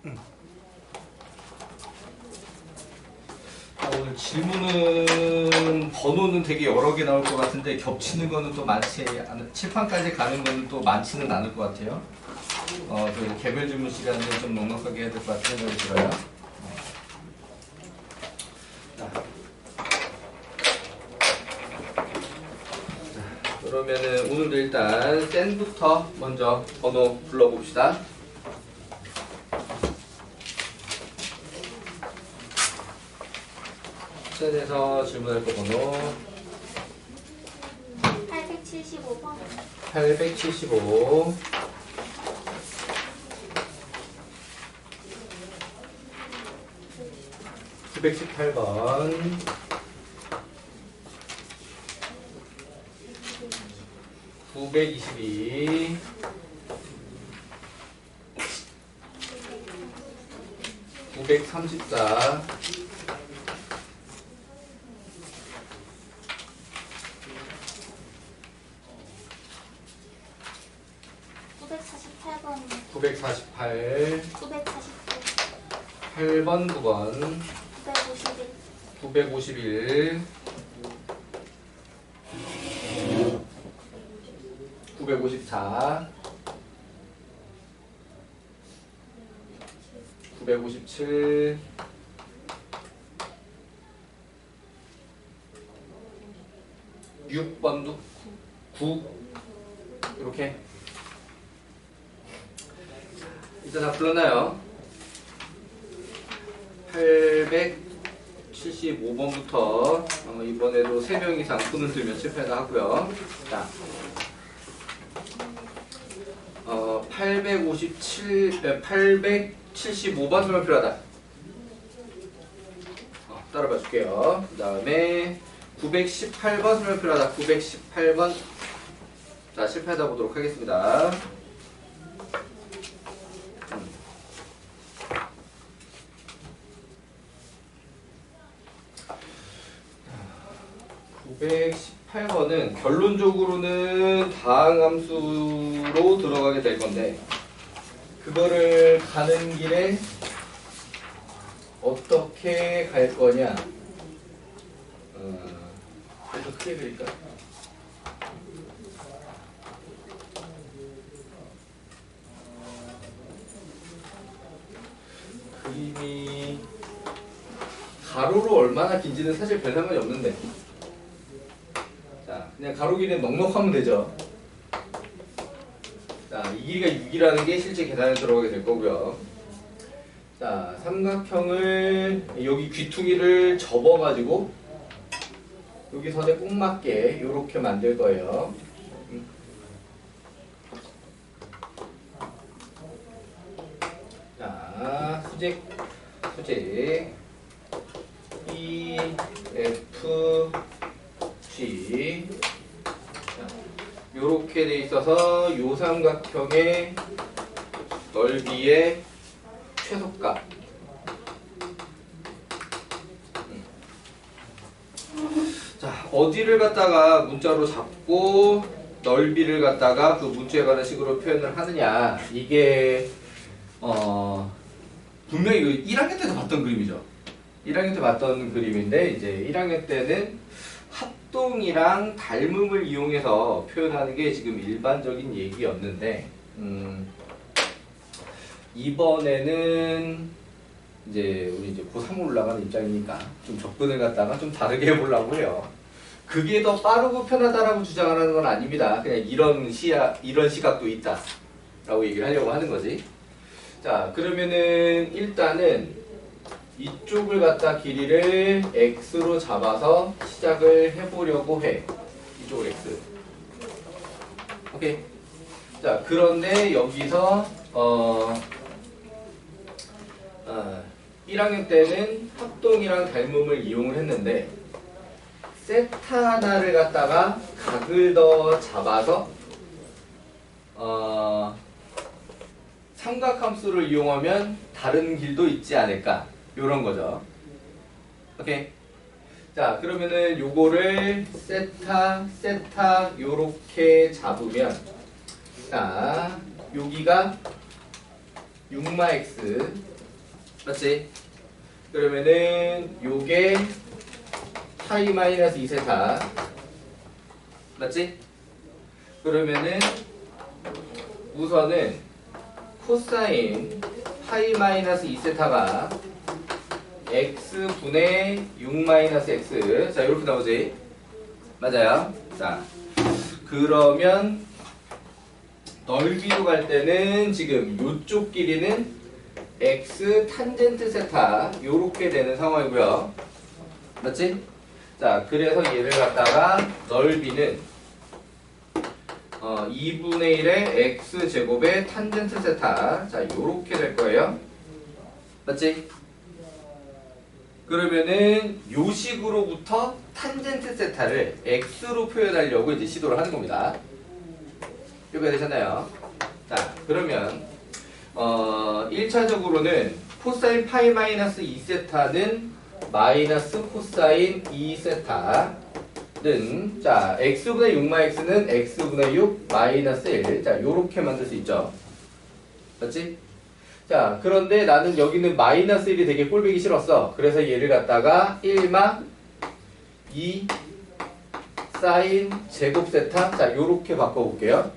오늘 질문은 번호는 되게 여러 개 나올 것 같은데 겹치는 거는 또 많지 칠판까지 가는 거는 또 많지는 않을 것 같아요. 그 개별 질문 시간을 좀 넉넉하게 해야 될 것 같은 생각이 들어요. 그러면은 오늘도 일단 센부터 먼저 번호 불러봅시다. 센에서 질문할 거 번호 875번. 875 918번 922 934 948번. 948 949. 8번 9번 951. 954 957 6번도 9 이렇게 일단 다 불렀나요? 875번부터 이번에도 3명 이상 손을 들면 실패다 하고요. 자, 875번 설명 필요하다. 따라봐 줄게요. 그 다음에 918번 설명 필요하다. 918번. 자, 실패하다 보도록 하겠습니다. 918번은 결론적으로는 다항함수로 들어가게 될 건데 그거를 가는 길에 어떻게 갈 거냐? 그래서 크게 그릴까? 그림이 가로로 얼마나 긴지는 사실 별 상관이 없는데 자, 그냥 가로 길이는 넉넉하면 되죠. 자, 이 길이가 6이라는 게 실제 계산에 들어가게 될 거고요. 자, 삼각형을 여기 귀퉁이를 접어가지고 여기 선에 꼭 맞게 이렇게 만들 거예요. 자, 수직 E, F, G 요렇게 돼 있어서 요 삼각형의 넓이의 최소값 자, 어디를 갖다가 문자로 잡고 넓이를 갖다가 그 문자에 관한 식으로 표현을 하느냐 이게 분명히 1학년 때도 봤던 그림이죠. 1학년 때 봤던 그림인데 이제 1학년 때는 합동이랑 닮음을 이용해서 표현하는 게 지금 일반적인 얘기였는데 이번에는 이제 우리 이제 고3 올라가는 입장이니까 좀 접근을 갖다가 좀 다르게 해보려고 해요. 그게 더 빠르고 편하다라고 주장하는 건 아닙니다. 그냥 이런 시각도 있다라고 얘기를 하려고 하는 거지. 자, 그러면은 일단은 이쪽을 갖다 길이를 x로 잡아서 시작을 해보려고 해. 이쪽을 x. 오케이. 자, 그런데 여기서 1학년 때는 합동이랑 닮음을 이용을 했는데 세타 하나를 갖다가 각을 더 잡아서 삼각함수를 이용하면 다른 길도 있지 않을까 요런 거죠. 오케이. 자, 그러면은 요거를 세타 요렇게 잡으면 자, 여기가 6마x 맞지? 그러면은 요게 파이 마이너스 2세타 맞지? 그러면은 우선은 코사인 파이 마이너스 2세타가 x분의 6 마이너스 x 자 이렇게 나오지? 맞아요? 자 그러면 넓이로 갈 때는 지금 요쪽 길이는 x 탄젠트 세타 요렇게 되는 상황이고요. 맞지? 자 그래서 얘를 갖다가 넓이는 2분의 1의 x 제곱의 탄젠트 세타 자 요렇게 될 거예요. 맞지? 그러면은 요 식으로부터 탄젠트 세타를 x로 표현하려고 이제 시도를 하는 겁니다. 이해가 되셨나요? 자 그러면 1차적으로는 코사인 파이 마이너스 2세타는 마이너스 코사인 2세타는 자 x분의 6마x는 x분의 6 마이너스 1 자 요렇게 만들 수 있죠. 맞지? 자 그런데 나는 여기는 마이너스 1이 되게 꼴보기 싫었어. 그래서 얘를 갖다가 1마 2 사인 제곱 세타 자 요렇게 바꿔볼게요.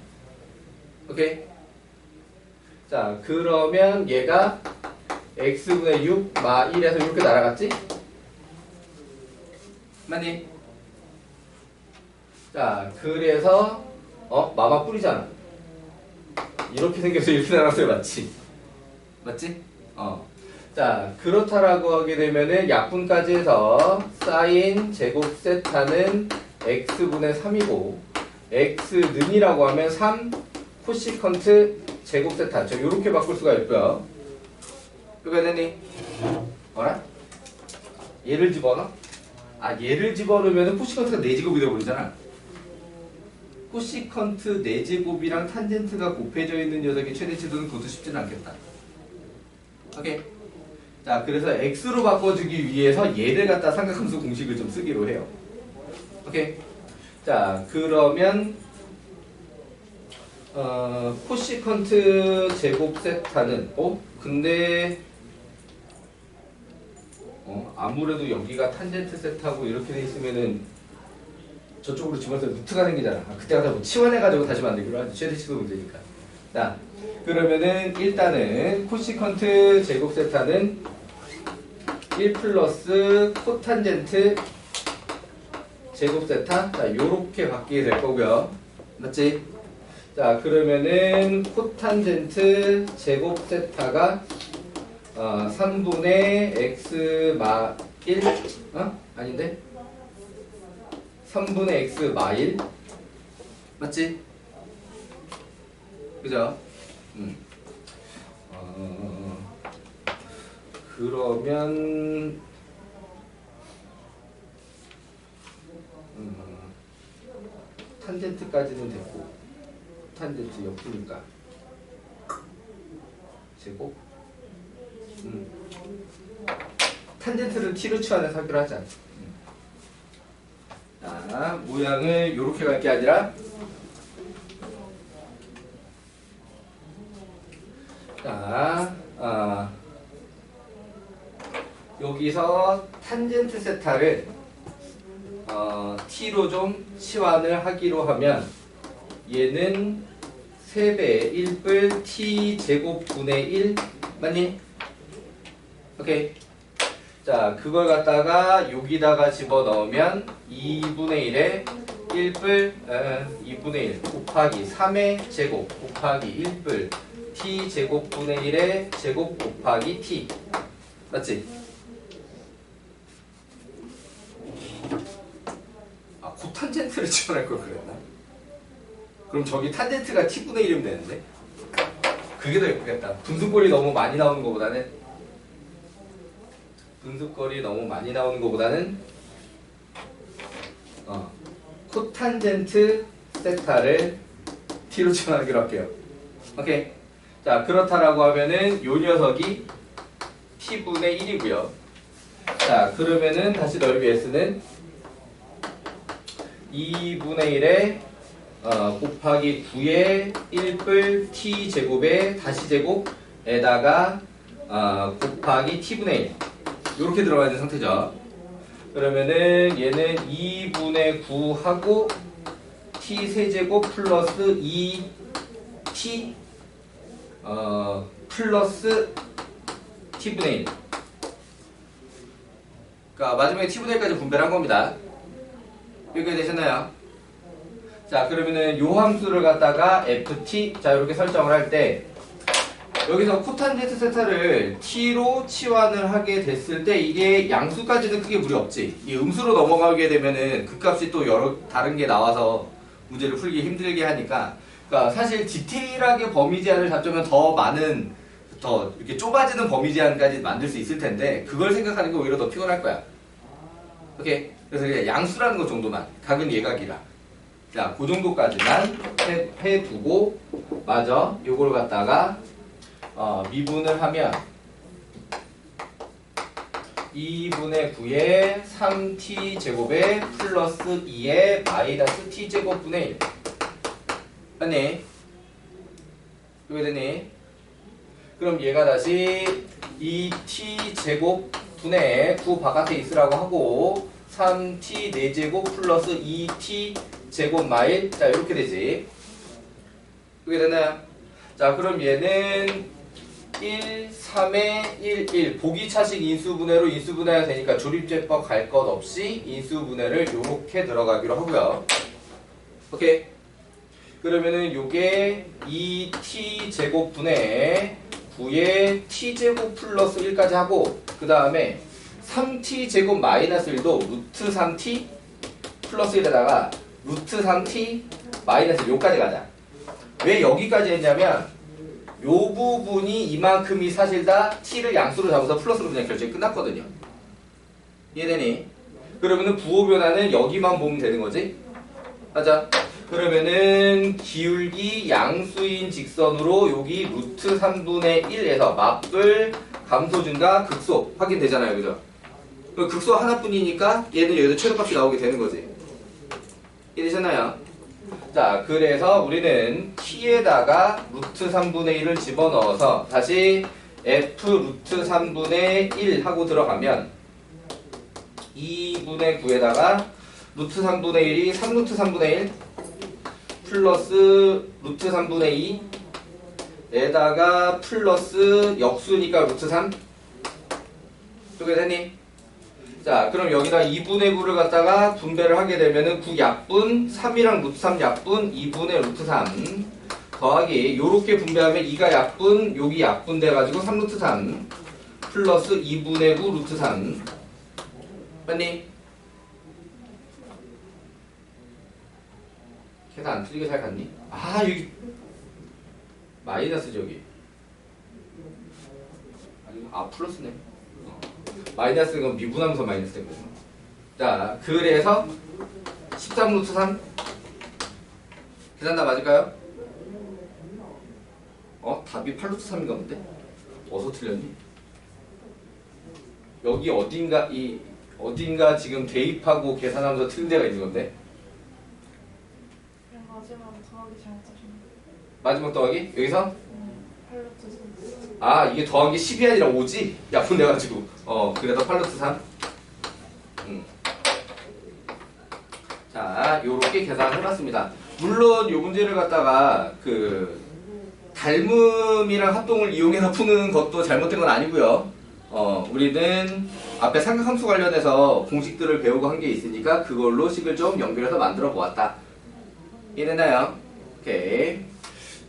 오케이? 자 그러면 얘가 x분의 6 마 1에서 이렇게 날아갔지? 맞니? 자 그래서 마마 뿌리잖아. 이렇게 생겨서 이렇게 날아갔어요. 맞지? 맞지? 자 그렇다라고 하게 되면은 약분까지 해서 사인 제곱 세타는 x분의 3이고 x는이라고 하면 3 코시컨트 제곱 세타 저 요렇게 바꿀 수가 있고요. 이거 되니? 뭐라? 얘를 집어넣어? 얘를 집어넣으면 코시컨트가 4제곱이 되어버리잖아. 코시컨트 4제곱이랑 탄젠트가 곱해져 있는 녀석의 최대치도는 그것도 쉽지는 않겠다. 오케이? 자 그래서 x로 바꿔주기 위해서 얘를 갖다 삼각함수 공식을 좀 쓰기로 해요. 오케이? 자 그러면 코시컨트 제곱 세타는 근데 아무래도 여기가 탄젠트 세타고 이렇게 돼 있으면은 저쪽으로 집어서 루트가 생기잖아. 그때 가서 뭐 치환해가지고 다시 만들기로 하지. 최대치도 문제니까. 자 그러면은 일단은 코시컨트 제곱 세타는 1 플러스 코탄젠트 제곱 세타 자 요렇게 바뀌게 될 거고요. 맞지? 자 그러면은 코탄젠트 제곱 세타가 3분의 x 마 1 아닌데 3분의 x 마 1 맞지? 그죠? 그러면 탄젠트까지는 됐고 탄젠트 옆이니까 제곱 탄젠트를 t로 치환해서 하기로 하자. 자, 모양을 이렇게 갈 게 아니라 자, 여기서 탄젠트 세타를 t로 좀 치환을 하기로 하면 얘는 3배 1뿔 t 제곱분의 1 맞니? 오케이. 자 그걸 갖다가 여기다가 집어넣으면 2분의 1에 1뿔 2분의 1 곱하기 3의 제곱 곱하기 1뿔 t 제곱분의 1의 제곱 곱하기 t 맞지? 코탄젠트를 지원할 걸 그랬나? 그럼 저기 탄젠트가 t분의 1이면 되는데? 그게 더 예쁘겠다. 분수꼴이 너무 많이 나오는 것보다는 코탄젠트 세타를 t로 치환하기로 할게요. 오케이. 자 그렇다라고 하면은 요 녀석이 t분의 1이고요. 자 그러면은 다시 넓이 s는 2분의 1에 곱하기 9의 1뿔 t 제곱에 다시 제곱에다가 곱하기 t분의 1 이렇게 들어가 있는 상태죠. 그러면은 얘는 2분의 9하고 t 세제곱 플러스 2t 플러스 t분의 1. 그러니까 마지막에 t분의 1까지 분배를 한 겁니다. 여기까지 되셨나요? 자, 그러면은 요 함수를 갖다가 ft, 자, 이렇게 설정을 할 때 여기서 코탄젠트 세타를 t로 치환을 하게 됐을 때 이게 양수까지는 크게 무리 없지. 이 음수로 넘어가게 되면은 그 값이 또 여러 다른 게 나와서 문제를 풀기 힘들게 하니까, 그러니까 사실 디테일하게 범위 제한을 잡자면 더 많은, 더 이렇게 좁아지는 범위 제한까지 만들 수 있을 텐데 그걸 생각하는 게 오히려 더 피곤할 거야. 오케이? 그래서 그냥 양수라는 것 정도만, 각은 예각이라. 자, 그 정도까지만 해두고, 맞아, 요걸 갖다가 미분을 하면 2분의 9에 3t 제곱에 플러스 2에 마이너스 t 제곱분의 1. 맞니? 이거 되니? 그럼 얘가 다시 2t 제곱분의 9 바깥에 있으라고 하고 3t 4제곱 플러스 2t 제곱 마일, 자, 이렇게 되지. 이게 되나요? 자, 그럼 얘는 1, 3에 1, 1. 보기차식 인수분해로 인수분해가 되니까 조립제법 갈 것 없이 인수분해를 요렇게 들어가기로 하고요. 오케이? 그러면은 요게 2t 제곱분의 9에 t제곱 플러스 1까지 하고, 그 다음에 3t 제곱 마이너스 1도 루트 3t 플러스 1에다가 루트 3t 마이너스 1 요까지 가자. 왜 여기까지 했냐면 요 부분이 이만큼이 사실 다 t를 양수로 잡아서 플러스로 그냥 결정이 끝났거든요. 이해되니? 그러면은 부호 변화는 여기만 보면 되는 거지? 맞아? 그러면은 기울기 양수인 직선으로 여기 루트 3분의 1에서 맞불 감소 증가 극소 확인되잖아요. 그죠? 극소 하나뿐이니까 얘는 여기서 최소값이 나오게 되는 거지. 이해되셨나요? 자, 그래서 우리는 t에다가 루트 3분의 1을 집어넣어서 다시 f 루트 3분의 1 하고 들어가면 2분의 9에다가 루트 3분의 1이 3루트 3분의 1 플러스 루트 3분의 2에다가 플러스 역수니까 루트 3 이렇게 되니? 자, 그럼 여기다 2분의 9를 갖다가 분배를 하게 되면은 9 약분 3이랑 루트 3 약분 2분의 루트 3 더하기 요렇게 분배하면 2가 약분 여기 약분 돼가지고 3 루트 3 플러스 2분의 9 루트 3 맞니? 계산 안 틀리게 잘 갔니? 아, 여기 마이너스 저기 플러스네. 마이너스는 건 미분하면서 마이너스 된 거죠. 자, 그래서 13 루트 3 계산 다 맞을까요? 답이 8 루트 3인가 본데? 어디서 틀렸니? 여기 어딘가 지금 대입하고 계산하면서 틀린 데가 있는 건데? 마지막 더하기 잘못하셨네. 마지막 더하기? 여기서? 8루트 3. 아, 이게 더하기 10이 아니라 5지? 약분돼가지고. 그래서 8루트 3. 자, 요렇게 계산을 해봤습니다. 물론 요 문제를 갖다가 닮음이랑 합동을 이용해서 푸는 것도 잘못된 건 아니고요. 우리는 앞에 삼각함수 관련해서 공식들을 배우고 한 게 있으니까 그걸로 식을 좀 연결해서 만들어 보았다. 이해됐나요? 오케이.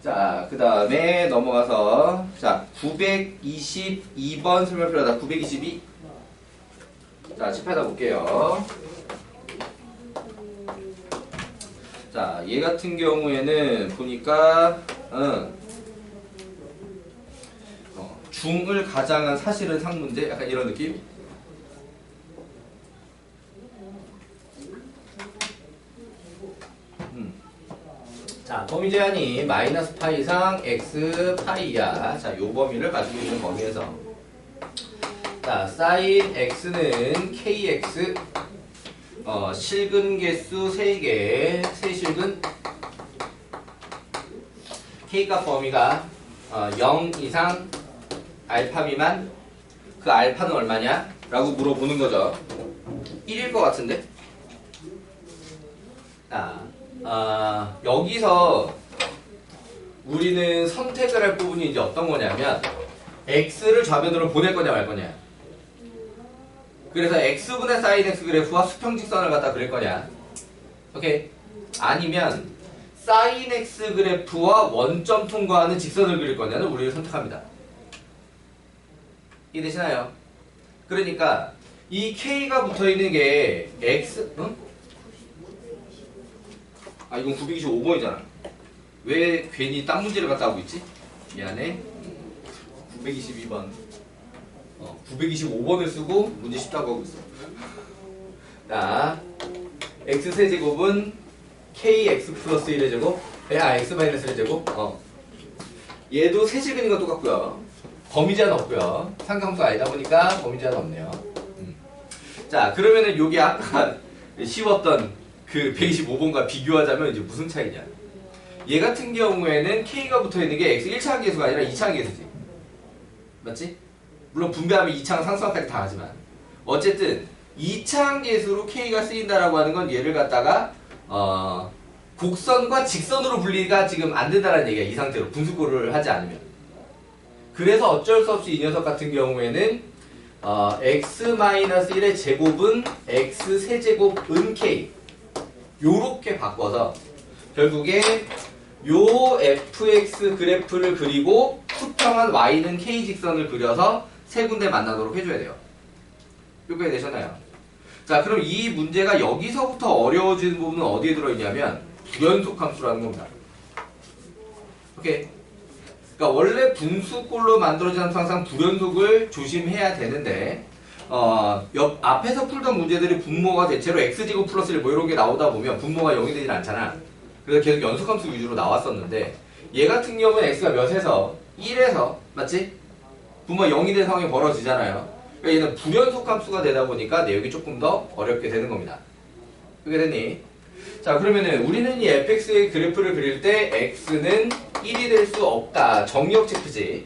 자, 그 다음에 넘어가서 자 922번 설명표라다. 922. 자, 칠판에다 볼게요. 자, 얘 같은 경우에는 보니까 중을 가장한 사실은 상문제 약간 이런 느낌? 자, 범위 제한이 마이너스 파이 이상 x 파이야. 자, 요 범위를 가지고 있는 범위에서 자, 사인 x는 kx 실근 개수 3개, 세실근 k값 범위가 0 이상 알파 미만 그 알파는 얼마냐? 라고 물어보는 거죠. 1일 것 같은데? 여기서 우리는 선택을 할 부분이 이제 어떤 거냐면 x를 좌변으로 보낼 거냐 말 거냐. 그래서 x분의 sin x 그래프와 수평직선을 갖다 그릴 거냐. 오케이? 아니면 sin x 그래프와 원점 통과하는 직선을 그릴 거냐는 우리를 선택합니다. 이해되시나요? 그러니까 이 k가 붙어있는 게 x 응? 이건 925번이잖아. 왜 괜히 딴 문제를 갖다 하고 있지? 미안해. 922번 925번을 쓰고 문제 쉽다고 하고 있어. 자, x세제곱은 kx 플러스 1의 제곱 x 마이너스 1의 제곱 얘도 세제곱인 건 똑같고요. 범위 제한 없고요. 상kam수가 아니다 보니까 범위 제한 없네요. 자, 그러면은 요게 아까 쉬웠던 그 125번과 비교하자면 이제 무슨 차이냐? 얘 같은 경우에는 k가 붙어있는 게 x 1차항 계수가 아니라 2차항 계수지. 맞지? 물론 분배하면 2차항 상수항까지 다 하지만 어쨌든 2차항 계수로 k가 쓰인다라고 하는 건 얘를 갖다가 곡선과 직선으로 분리가 지금 안 된다는 얘기야. 이 상태로 분수꼴을 하지 않으면. 그래서 어쩔 수 없이 이 녀석 같은 경우에는 x-1의 제곱은 x 세제곱은 k 요렇게 바꿔서 결국에 요 fx 그래프를 그리고 수평한 y는 k 직선을 그려서 세 군데 만나도록 해줘야 돼요. 요게 되셨나요? 자, 그럼 이 문제가 여기서부터 어려워지는 부분은 어디에 들어있냐면 불연속 함수라는 겁니다. 오케이. 그러니까 원래 분수꼴로 만들어진 함수 항상 불연속을 조심해야 되는데 앞에서 풀던 문제들이 분모가 대체로 x제곱 플러스 1 뭐 이런 게 나오다 보면 분모가 0이 되진 않잖아. 그래서 계속 연속함수 위주로 나왔었는데 얘 같은 경우는 x가 몇에서 1에서 맞지? 분모가 0이 된 상황이 벌어지잖아요. 그러니까 얘는 불연속함수가 되다 보니까 내용이 조금 더 어렵게 되는 겁니다. 그게 됐니? 자, 그러면은 우리는 이 fx의 그래프를 그릴 때 x는 1이 될 수 없다. 정의역 체크지.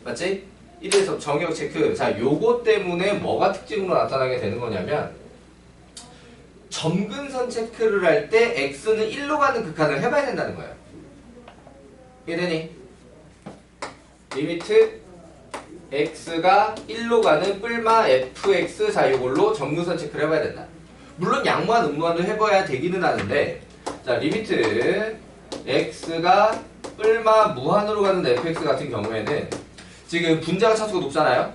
맞지? 1에서 정의역 체크. 자, 요거 때문에 뭐가 특징으로 나타나게 되는 거냐면 점근선 체크를 할 때 x는 1로 가는 극한을 해봐야 된다는 거예요. 이해되니? 리미트 x가 1로 가는 뿔마 fx. 자, 요걸로 점근선 체크를 해봐야 된다. 물론 양무한 음무한도 해봐야 되기는 하는데, 자, 리미트 x가 뿔마 무한으로 가는 fx 같은 경우에는 지금 분자가 차수가 높잖아요?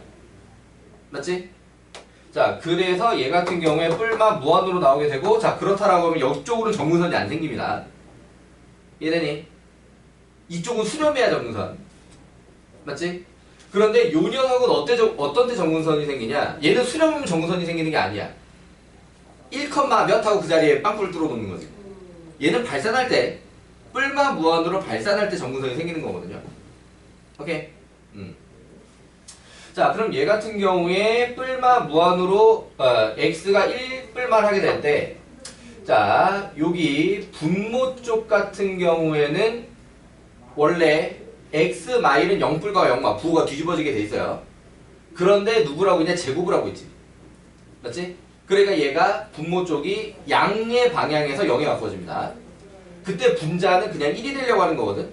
맞지? 자, 그래서 얘 같은 경우에 뿔마 무한으로 나오게 되고, 자, 그렇다라고 하면 이쪽으로는 정근선이 안 생깁니다. 이해되니? 이쪽은 수렴해야 정근선. 맞지? 그런데 요 녀석은 어떤 때 정근선이 생기냐? 얘는 수렴하면 정근선이 생기는 게 아니야. 1, 몇 하고 그 자리에 빵꾸를 뚫어 놓는 거지. 얘는 발산할 때 뿔마 무한으로 발산할 때 정근선이 생기는 거거든요. 오케이? 자, 그럼 얘 같은 경우에 뿔마 무한으로 x가 1뿔마를 하게 될 때, 자, 여기 분모 쪽 같은 경우에는 원래 x 마일은 0뿔과 0마 부호가 뒤집어지게 돼 있어요. 그런데 누구라고 있냐? 제곱을 하고 있지. 맞지? 그러니까 얘가 분모 쪽이 양의 방향에서 0에 바꿔집니다. 그때 분자는 그냥 1이 되려고 하는 거거든.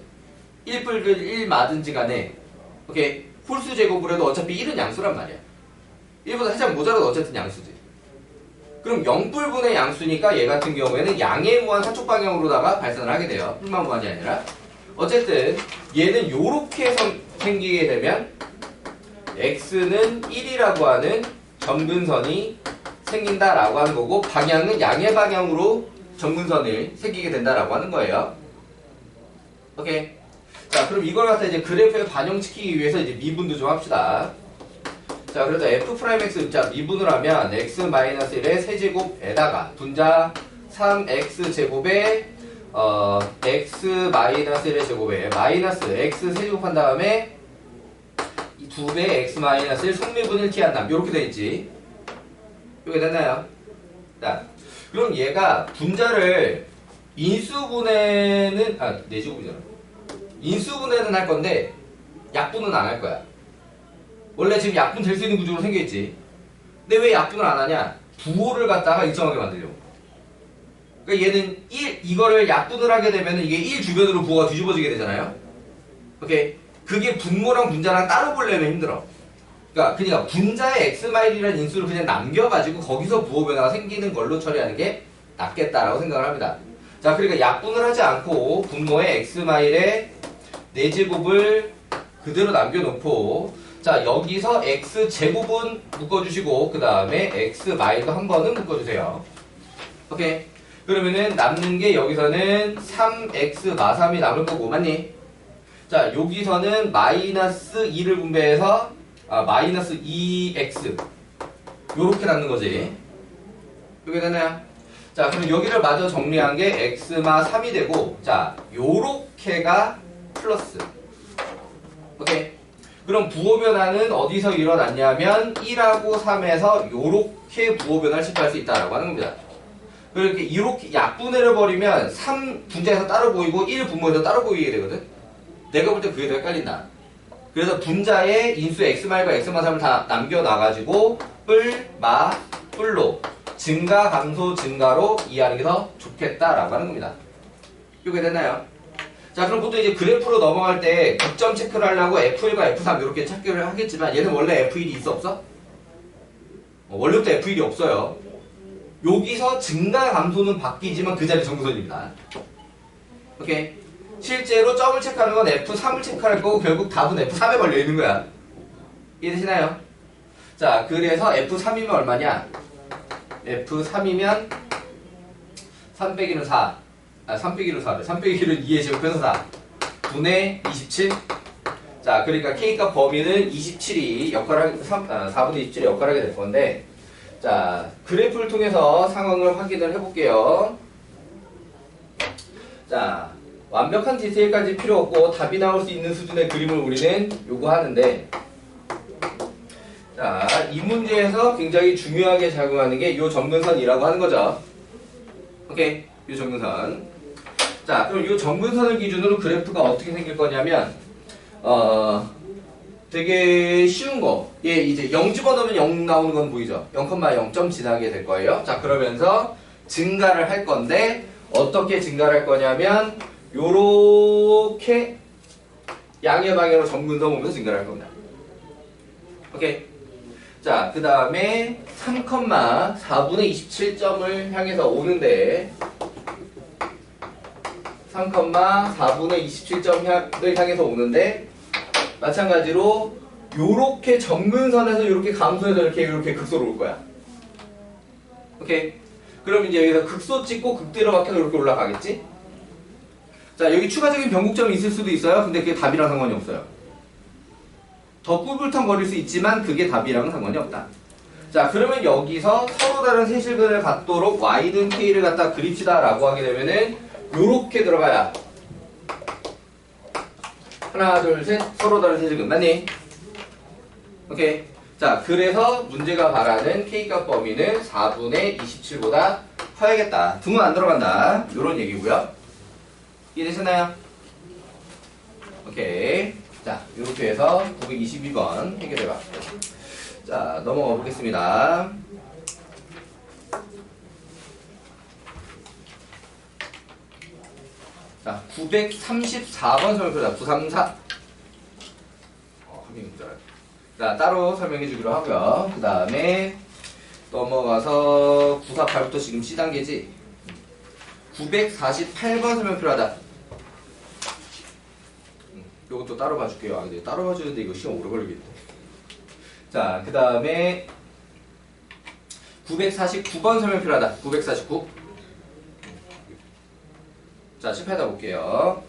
1뿔 1 마든지 간에 오케이, 홀수 제곱을 해도 어차피 1은 양수란 말이야. 1보다 살짝 모자라도 어쨌든 양수지. 그럼 0뿔분의 양수니까 얘 같은 경우에는 양의 무한 사촉 방향으로다가 발산을 하게 돼요. 뿔만 무한이 아니라. 어쨌든 얘는 요렇게 생기게 되면 x는 1이라고 하는 점근선이 생긴다라고 하는 거고, 방향은 양의 방향으로 점근선을 새기게 된다라고 하는 거예요. 오케이. 자, 그럼 이걸 갖다 이제 그래프에 반영시키기 위해서 이제 미분도 좀 합시다. 자, 그래서 f'x, 자, 미분을 하면 x-1의 세제곱에다가 분자 3x 제곱에 x-1의 제곱에 마이너스 x 세제곱한 다음에 2배 x-1 속미분 1t 한다. 이렇게 돼 있지. 이게 됐나요? 자, 그럼 얘가 분자를 인수분해는 내주분이잖아. 인수분해는 할 건데 약분은 안 할 거야. 원래 지금 약분 될 수 있는 구조로 생겨있지. 근데 왜 약분을 안 하냐? 부호를 갖다가 일정하게 만들려고. 그러니까 얘는 1, 이거를 약분을 하게 되면 이게 1 주변으로 부호가 뒤집어지게 되잖아요. 오케이? 그게 분모랑 분자랑 따로 보려면 힘들어. 그러니까 분자의 x마일이라는 인수를 그냥 남겨가지고 거기서 부호 변화가 생기는 걸로 처리하는 게 낫겠다라고 생각을 합니다. 자, 그러니까 약분을 하지 않고 분모의 x마일의 4제곱을 그대로 남겨놓고, 자, 여기서 x제곱은 묶어주시고, 그 다음에 x마일도 한 번은 묶어주세요. 오케이? 그러면은 남는 게 여기서는 3x 마3이 남을 거고, 맞니? 자, 여기서는 마이너스 2를 분배해서 마이너스 2x 요렇게 남는 거지. 이렇게 되나요? 자, 그럼 여기를 마저 정리한 게 x마 3이 되고, 자, 요렇게가 플러스. 오케이? 그럼 부호 변화는 어디서 일어났냐면 1하고 3에서 요렇게 부호 변화를 체크할 수 있다라고 하는 겁니다. 그렇게 이렇게 약분해를 버리면 3 분자에서 따로 보이고 1 분모에서 따로 보이게 되거든. 내가 볼 때 그게 더 헷갈린다. 그래서 분자의 인수 x마일과 x마3을 다 남겨놔가지고 뿔마 뿔로 증가 감소 증가로 이해하는 게 더 좋겠다라고 하는 겁니다. 이게 됐나요? 자, 그럼 보통 이제 그래프로 넘어갈 때 극점 체크를 하려고 F1과 F3 이렇게 찾기를 하겠지만 얘는 원래 F1이 있어 없어? 원래부터 F1이 없어요. 여기서 증가 감소는 바뀌지만 그 자리 정선입니다. 오케이? 실제로 점을 체크하는 건 F3을 체크할 거고 결국 답은 F3에 걸려 있는 거야. 이해되시나요? 자, 그래서 F3이면 얼마냐? F3이면 3 빼기는 4. 3 빼기는 4래. 3 빼기는 2의 제곱해서 4. 분의 27. 자, 그러니까 K값 범위는 27이 4분의 27이 역할하게 될 건데, 자, 그래프를 통해서 상황을 확인을 해볼게요. 자, 완벽한 디테일까지 필요 없고 답이 나올 수 있는 수준의 그림을 우리는 요구하는데, 자, 이 문제에서 굉장히 중요하게 작용하는 게 요 점근선이라고 하는 거죠. 오케이? 요 점근선. 자, 그럼 요 점근선을 기준으로 그래프가 어떻게 생길 거냐면, 되게 쉬운 거. 예, 이제 0 집어넣으면 0 나오는 건 보이죠? 0,0점 지나게 될 거예요. 자, 그러면서 증가를 할 건데, 어떻게 증가를 할 거냐면, 요렇게 양의 방향으로 점근선 오면서 증가를 할 겁니다. 오케이? 자, 그 다음에 3,4분의 27점을 향해서 오는데, 3,4분의 27점을 향해서 오는데, 마찬가지로 요렇게 점근선에서 요렇게 감소해서 이렇게 극소로 올 거야. 오케이? 그럼 이제 여기서 극소 찍고 극대로 박혀서 이렇게 올라가겠지? 자, 여기 추가적인 변곡점이 있을 수도 있어요. 근데 그게 답이랑 상관이 없어요. 더 꿀꿀탕 거릴 수 있지만 그게 답이랑은 상관이 없다. 자, 그러면 여기서 서로 다른 세실근을 갖도록 y는 k를 갖다 그립시다 라고 하게 되면은 요렇게 들어가야 하나 둘 셋 서로 다른 세실근 맞니? 오케이. 자, 그래서 문제가 말하는 k값 범위는 4분의 27보다 커야겠다. 등은 안 들어간다. 요런 얘기고요. 이해되셨나요? 오케이. 자, 이렇게 해서 922번 해결해봐. 자, 넘어가 보겠습니다. 자, 934번 설명표다. 934. 한명이 줄 알아요. 자, 따로 설명해 주기로 하고요. 그 다음에 넘어가서 948부터 지금 C단계지. 948번 설명 필요하다. 요것도 따로 봐줄게요. 아, 근데 따로 봐주는데 이거 시간 오래 걸리겠네. 자, 그 다음에 949번 설명 필요하다. 949. 자, 칠판에다 볼게요.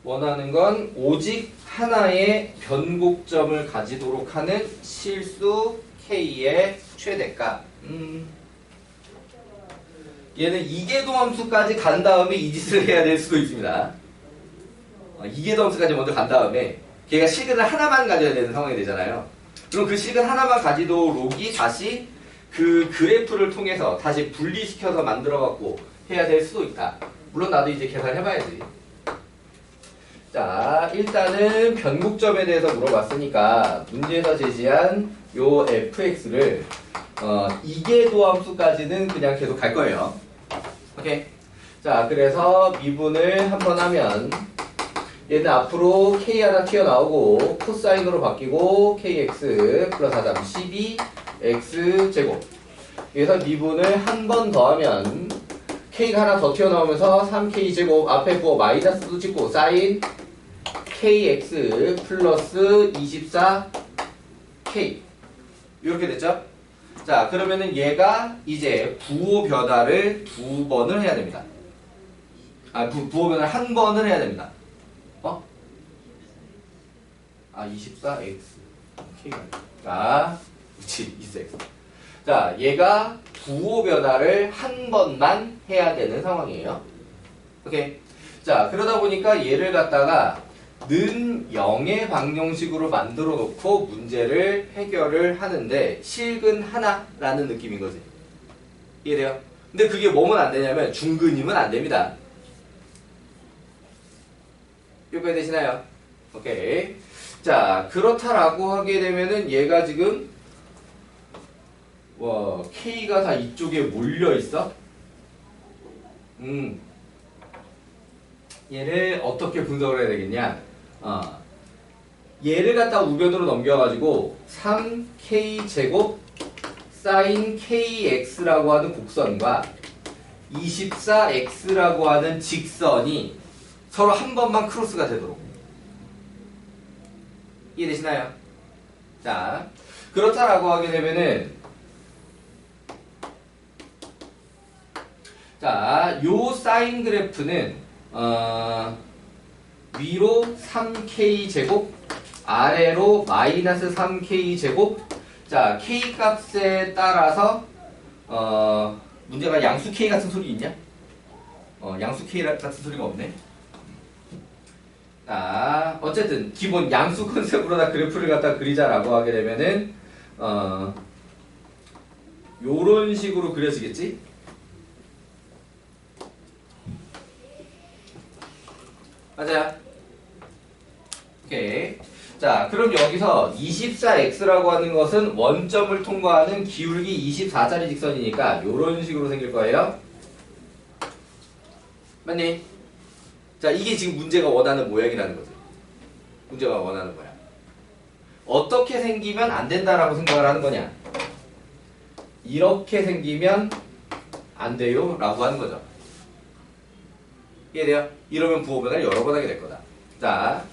원하는 건 오직 하나의 변곡점을 가지도록 하는 실수 K의 최대값. 얘는 이계도함수까지 간 다음에 이 짓을 해야 될 수도 있습니다. 이계도함수까지 먼저 간 다음에 걔가 실근을 하나만 가져야 되는 상황이 되잖아요. 그럼 그 실근 하나만 가지도록이 다시 그 그래프를 통해서 다시 분리시켜서 만들어갖고 해야 될 수도 있다. 물론 나도 이제 계산해봐야지. 자, 일단은 변곡점에 대해서 물어봤으니까 문제에서 제시한 요 fx를 이계도함수까지는 그냥 계속 갈 거예요. 오케이. 자, 그래서 미분을 한번 하면 얘는 앞으로 k 하나 튀어나오고 코사인으로 바뀌고 kx 플러스 하자면 12x 제곱. 여기서 미분을 한 번 더하면 k가 하나 더 튀어나오면서 3k 제곱 앞에 부호 마이너스도 찍고 사인 kx 플러스 24k 이렇게 됐죠? 자, 그러면은 얘가 이제 부호 변화를 두 번을 해야 됩니다. 부호 변화를 한 번을 해야 됩니다. 24x k가 그치 24x. 자, 얘가 부호 변화를 한 번만 해야 되는 상황이에요. 오케이. 자, 그러다 보니까 얘를 갖다가 는 0의 방정식으로 만들어 놓고 문제를 해결을 하는데 실근 하나라는 느낌인 거지. 이해돼요? 근데 그게 뭐면 안 되냐면 중근이면 안 됩니다. 여기까지 되시나요? 오케이. 자, 그렇다라고 하게 되면은 얘가 지금 K가 다 이쪽에 몰려 있어? 얘를 어떻게 분석을 해야 되겠냐? 얘를 갖다 우변으로 넘겨가지고 3K 제곱 사인 KX라고 하는 곡선과 24X라고 하는 직선이 서로 한 번만 크로스가 되도록. 이해되시나요? 자, 그렇다라고 하게 되면은 자, 요 사인 그래프는 위로 3k 제곱, 아래로 마이너스 3k 제곱. 자, k 값에 따라서 문제가 양수 k 같은 소리 있냐? 양수 k 같은 소리가 없네. 자, 어쨌든 기본 양수 컨셉으로 다 그래프를 갖다 그리자라고 하게 되면은 요런 식으로 그려지겠지? 맞아요. 오케이. 자, 그럼 여기서 24x라고 하는 것은 원점을 통과하는 기울기 24짜리 직선이니까 이런 식으로 생길 거예요. 맞니? 자, 이게 지금 문제가 원하는 모양이라는 거죠. 문제가 원하는 모양. 어떻게 생기면 안 된다라고 생각을 하는 거냐? 이렇게 생기면 안 돼요 라고 하는 거죠. 이해돼요? 이러면 부호 변화를 여러 번 하게 될 거다. 자,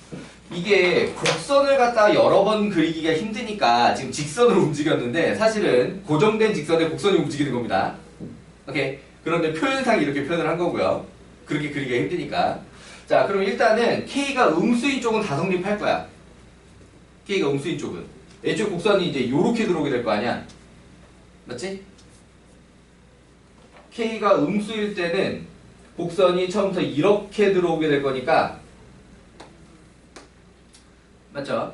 이게 곡선을 갖다가 여러 번 그리기가 힘드니까 지금 직선으로 움직였는데 사실은 고정된 직선에 곡선이 움직이는 겁니다. 오케이. 그런데 표현상 이렇게 표현을 한 거고요. 그렇게 그리기가 힘드니까. 자, 그럼 일단은 K가 음수인 쪽은 다 성립할 거야. K가 음수인 쪽은. 애초에 곡선이 이제 요렇게 들어오게 될 거 아니야. 맞지? K가 음수일 때는 곡선이 처음부터 이렇게 들어오게 될 거니까, 맞죠?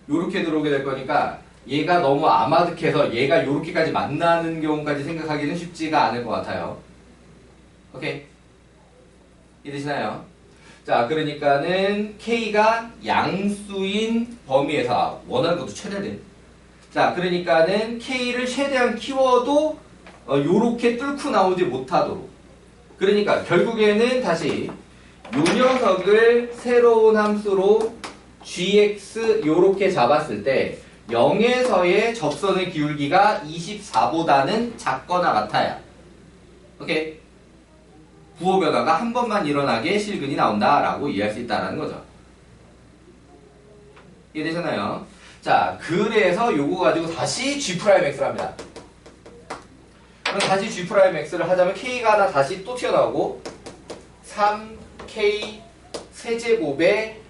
요렇게 들어오게 될 거니까 얘가 너무 아마득해서 얘가 요렇게까지 만나는 경우까지 생각하기는 쉽지가 않을 것 같아요. 오케이? 이해되시나요? 자, 그러니까는 K가 양수인 범위에서 원하는 것도 최대는. 자, 그러니까는 K를 최대한 키워도 요렇게 뚫고 나오지 못하도록. 그러니까 결국에는 다시 요 녀석을 새로운 함수로 gx 요렇게 잡았을 때 0에서의 접선의 기울기가 24보다는 작거나 같아야. 오케이? 부호 변화가 한 번만 일어나게 실근이 나온다라고 이해할 수 있다는 거죠. 이해되셨나요? 자, 그래서 요거 가지고 다시 g'x를 합니다. 그럼 다시 g'x를 하자면 k가 하나 다시 또 튀어나오고 3k 세제곱에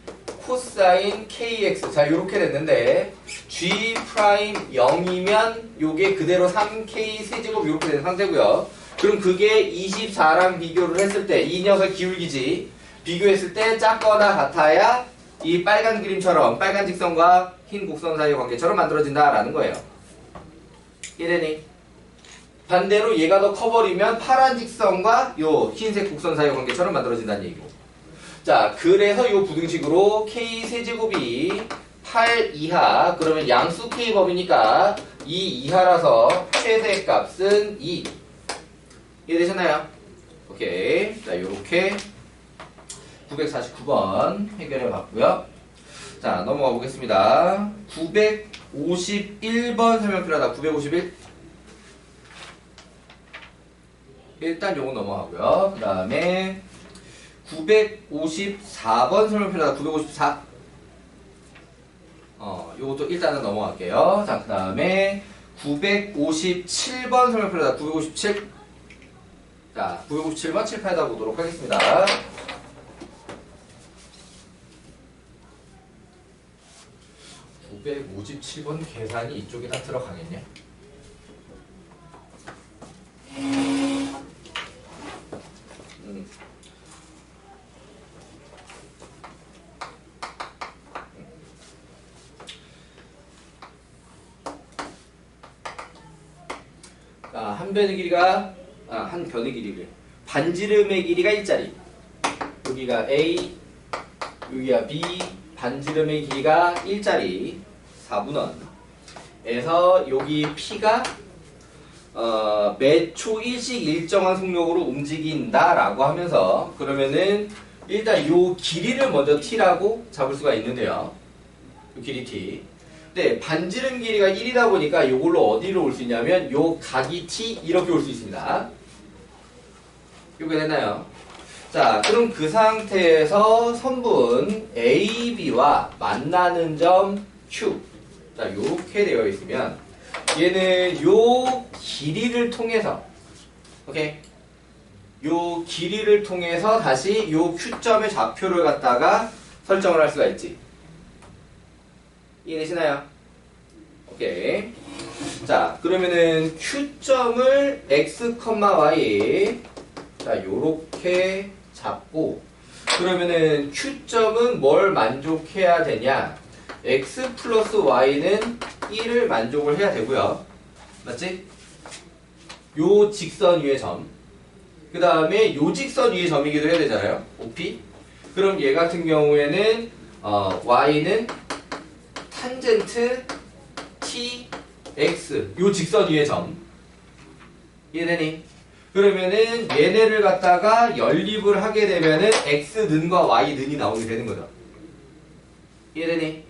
코사인 kx. 자, 요렇게 됐는데 g' 0이면 요게 그대로 3k 세제곱 요렇게 된 상태고요. 그럼 그게 24랑 비교를 했을 때 이 녀석 기울기지 비교했을 때 작거나 같아야 이 빨간 그림처럼 빨간 직선과 흰 곡선 사이의 관계처럼 만들어진다라는 거예요. 이해되니? 반대로 얘가 더 커버리면 파란 직선과 요 흰색 곡선 사이 관계처럼 만들어진다는 얘기고. 자, 그래서 요 부등식으로 k 세제곱이 8 이하, 그러면 양수 k 범위니까 2 이하라서 최대값은 2. 이해되셨나요? 오케이. 자, 요렇게 949번 해결해 봤고요. 자, 넘어가 보겠습니다. 951번 설명 필요하다. 951. 일단 요거 넘어가고요. 그 다음에 954번 설명 필요하다. 954. 요것도 일단은 넘어갈게요. 자, 그 다음에 957번 설명 필요하다. 957. 자, 957번 칠판에다 보도록 하겠습니다. 957번 계산이 이쪽에 다 들어가겠냐? 자, 한 변의 길이가 한 변의 길이를 반지름의 길이가 1짜리, 여기가 A, 여기가 B, 반지름의 길이가 1짜리 4분원에서 여기 P가 매 초 1씩 일정한 속력으로 움직인다라고 하면서, 그러면은 일단 요 길이를 먼저 T라고 잡을 수가 있는데요. 요 길이 T. 근데 반지름 길이가 1이다 보니까 요걸로 어디로 올 수 있냐면 요 각이 T 이렇게 올 수 있습니다. 이게 됐나요? 자, 그럼 그 상태에서 선분 AB와 만나는 점 Q. 자, 요렇게 되어 있으면 얘는 요 길이를 통해서, 오케이? 요 길이를 통해서 다시 요 Q점의 좌표를 갖다가 설정을 할 수가 있지. 이해되시나요? 오케이. 자, 그러면은 Q점을 X, Y. 자, 요렇게 잡고, 그러면은 Q점은 뭘 만족해야 되냐? X 플러스 Y는 1을 만족을 해야 되고요. 맞지? 요 직선 위의 점. 그 다음에 요 직선 위의 점이기도 해야 되잖아요. OP. 그럼 얘 같은 경우에는 Y는 탄젠트 T, X. 요 직선 위의 점. 이해되니? 그러면은 얘네를 갖다가 연립을 하게 되면은 X는과 Y는이 나오게 되는 거죠. 이해되니?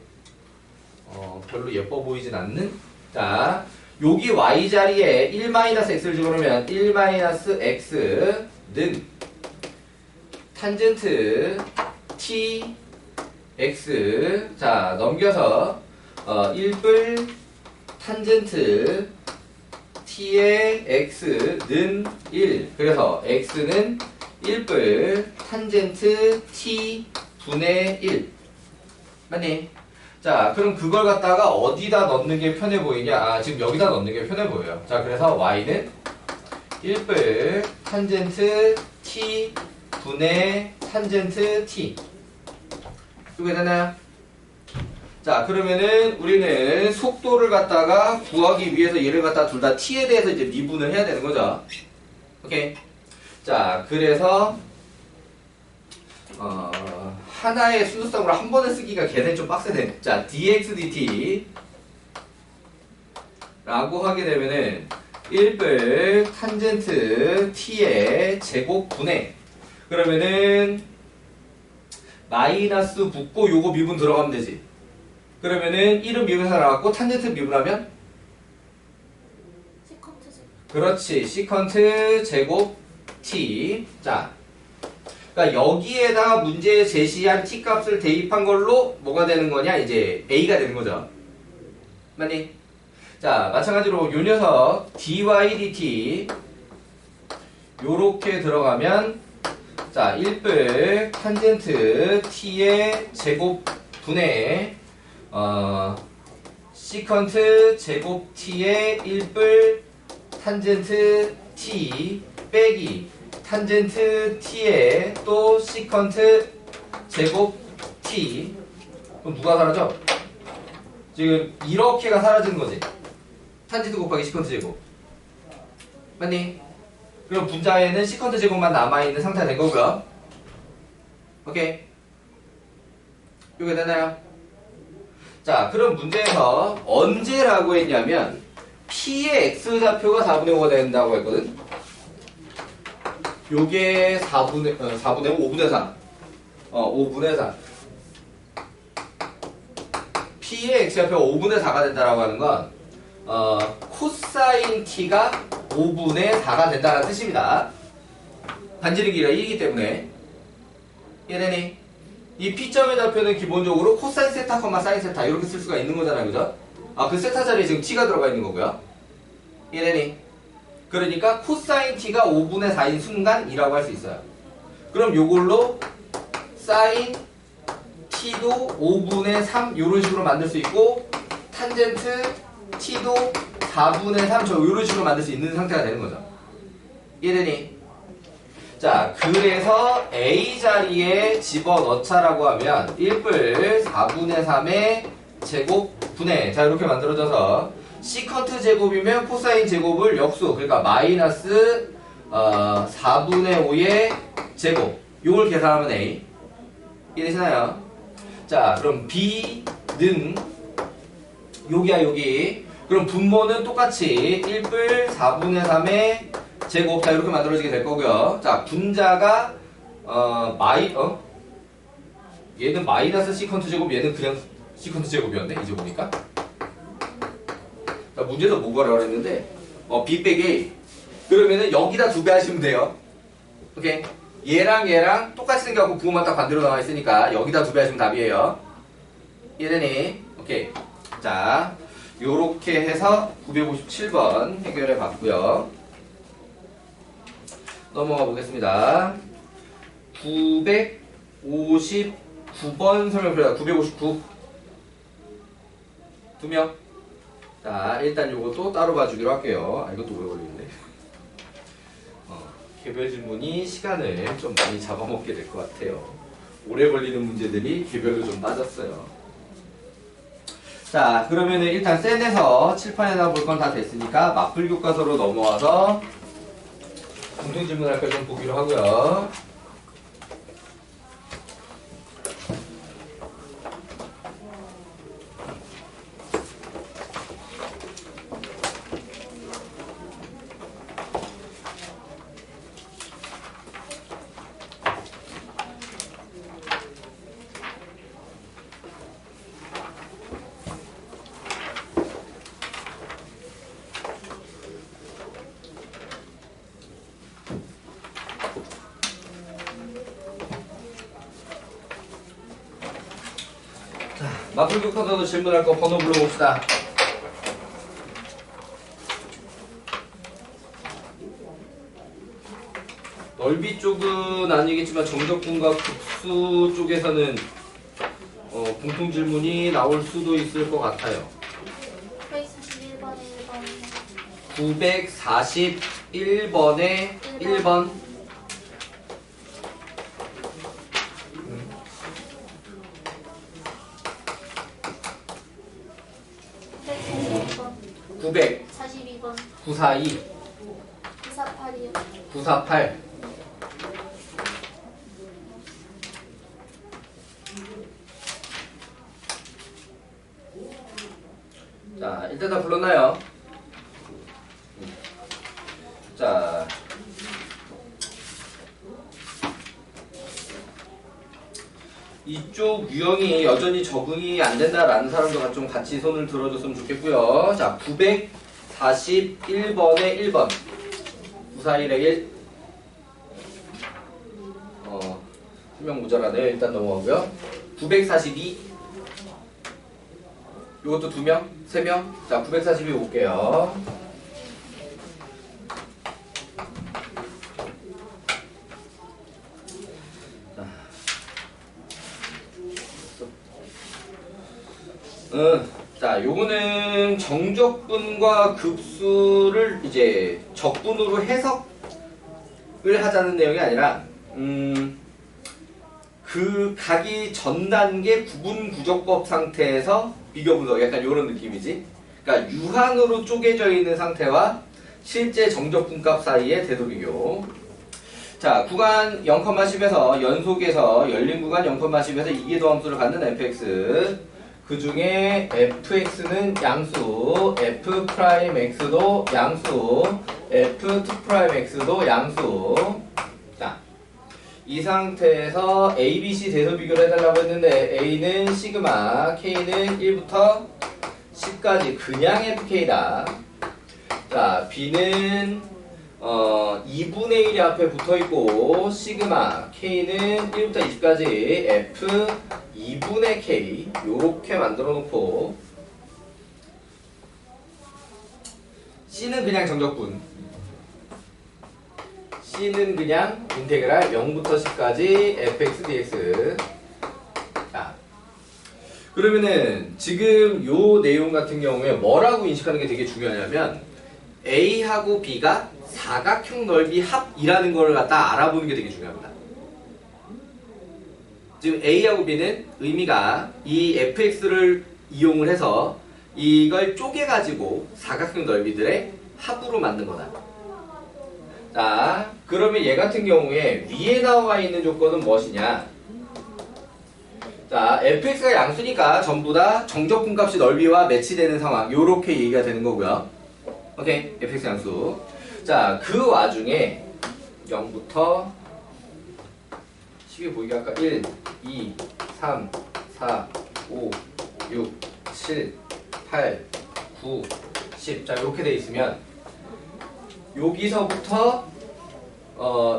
별로 예뻐 보이진 않는? 자, 여기 Y 자리에 1-x를 집어넣으면 1-x는 탄젠트 T, X. 자, 넘겨서 1뿔 탄젠트 T의 X는 1. 그래서 X는 1뿔 탄젠트 T 분의 1. 맞니? 자, 그럼 그걸 갖다가 어디다 넣는 게 편해 보이냐? 지금 여기다 넣는 게 편해 보여요. 자, 그래서 Y는 1뿔 탄젠트 T 분의 탄젠트 T. 이게 되나요? 자, 그러면은 우리는 속도를 갖다가 구하기 위해서 얘를 갖다가 둘 다 T에 대해서 이제 미분을 해야 되는 거죠. 오케이. 자, 그래서 하나의 순서성으로 한 번에 쓰기가 계산이 좀 빡세네. 자, dx dt 라고 하게 되면은 1뿔 탄젠트 t의 제곱분의, 그러면은 마이너스 붙고 요거 미분 들어가면 되지. 그러면은 1은 미분해서 나왔고 탄젠트 미분하면 시컨트 제곱. 그렇지, 시컨트 제곱 t. 자, 그러니까 여기에다가 문제에 제시한 t 값을 대입한 걸로 뭐가 되는 거냐? 이제 a가 되는 거죠. 맞니? 자, 마찬가지로 요 녀석 dy dt 요렇게 들어가면, 자, 1뿔 탄젠트 t의 제곱분의 시컨트 제곱 t의 1뿔 탄젠트 t 빼기 탄젠트 t의 또 시컨트 제곱 t. 그럼 누가 사라져? 지금 이렇게가 사라지는 거지. 탄젠트 곱하기 시컨트 제곱. 맞니? 그럼 분자에는 시컨트 제곱만 남아있는 상태가 된 거고요. 오케이. 이게 되나요? 자, 그럼 문제에서 언제라고 했냐면 P의 X좌표가 4분의 5가 된다고 했거든. 요게 4분의 5, 5분의 4. 5분의 4. P의 X좌표가 5분의 4가 된다라고 하는 건 코사인 T가 5분의 4가 된다는 뜻입니다. 반지름 길이가 1이기 때문에 이해되니? 이 P점의 좌표는 기본적으로 코사인 세타, 사인 세타 이렇게 쓸 수가 있는 거잖아요. 그죠? 그 세타 자리에 지금 T가 들어가 있는 거고요. 이해되니? 그러니까 코사인 T가 5분의 4인 순간이라고 할 수 있어요. 그럼 요걸로 사인 T도 5분의 3 이런 식으로 만들 수 있고 탄젠트 T도 4분의 3 이런 식으로 만들 수 있는 상태가 되는 거죠. 이해되니? 자, 그래서 A 자리에 집어넣자라고 하면 1뿔 4분의 3의 제곱분의 자 이렇게 만들어져서 시컨트 제곱이면 코사인 제곱을 역수 그러니까 마이너스 4분의 5의 제곱 요걸 계산하면 A 이해되시나요? 자 그럼 B는 여기야 여기 그럼 분모는 똑같이 1뿔 4분의 3의 제곱 자 이렇게 만들어지게 될 거고요. 자 분자가 얘는 마이너스 시컨트 제곱 얘는 그냥 시컨트 제곱이었네 이제 보니까. 자 문제도 뭐 구하라고 했는데 B 빼기 A 그러면은 여기다 2배 하시면 돼요. 오케이 얘랑 똑같이 생겨갖고 부호만 딱 반대로 나와 있으니까 여기다 2배 하시면 답이에요. 이해되니? 오케이 자 요렇게 해서 957번 해결해 봤고요. 넘어가 보겠습니다. 959번 설명표다. 959 2명. 자 일단 요것도 따로 봐주기로 할게요. 이것도 오래 걸리는데 개별 질문이 시간을 좀 많이 잡아먹게 될 것 같아요. 오래 걸리는 문제들이 개별로 좀 빠졌어요. 자 그러면은 일단 센에서 칠판에다 볼 건 다 됐으니까 맞불 교과서로 넘어와서 공통 질문할 걸 좀 보기로 하고요. 맞불 교과서도 질문할 거 번호 불러봅시다. 넓이 쪽은 아니겠지만 정적분과 급수 쪽에서는 공통 질문이 나올 수도 있을 것 같아요. 941번에 1번. 음. 42번 942 948이요 948 자 일단 다 불렀나요? 자 이쪽 유형이 여전히 적응이 안 된다라는 사람도 좀 같이 손을 들어줬으면 좋겠고요. 자 941번에 1번 941에 1 설명 모자라네요. 일단 넘어가고요. 942 이것도 2명? 3명? 자 942 볼게요. 자, 요거는 정적분과 급수를 이제 적분으로 해석을 하자는 내용이 아니라, 그 가기 전 단계 구분 구조법 상태에서 비교 분석, 약간 요런 느낌이지. 그러니까 유한으로 쪼개져 있는 상태와 실제 정적분값 사이의 대도비교. 자, 구간 0,10에서 연속에서 열린 구간 0,10에서 이계도함수를 갖는 fx. 그 중에 fx는 양수, f'x도 양수, f2'x도 양수. 자, 이 상태에서 a, b, c 대소 비교를 해달라고 했는데 a는 시그마, k는 1부터 10까지 그냥 fk다. 자, b는 2분의 1이 앞에 붙어있고 시그마 k는 1부터 20까지 f 2분의 k 요렇게 만들어 놓고 c는 그냥 정적분, c는 그냥 인테그랄 0부터 10까지 fx dx. 자, 그러면은 지금 요 내용 같은 경우에 뭐라고 인식하는 게 되게 중요하냐면 a하고 b가 사각형 넓이 합이라는 걸 갖다 알아보는 게 되게 중요합니다. 지금 a하고 b는 의미가 이 fx를 이용을 해서 이걸 쪼개가지고 사각형 넓이들의 합으로 만든 거다. 자, 그러면 얘 같은 경우에 위에 나와 있는 조건은 무엇이냐? 자, fx가 양수니까 전부 다 정적분값이 넓이와 매치되는 상황, 요렇게 얘기가 되는 거고요. 오케이, fx 양수. 자, 그 와중에 0부터 10이 보이게 할까? 1, 2, 3, 4, 5, 6, 7, 8, 9, 10. 자, 이렇게 돼 있으면 여기서부터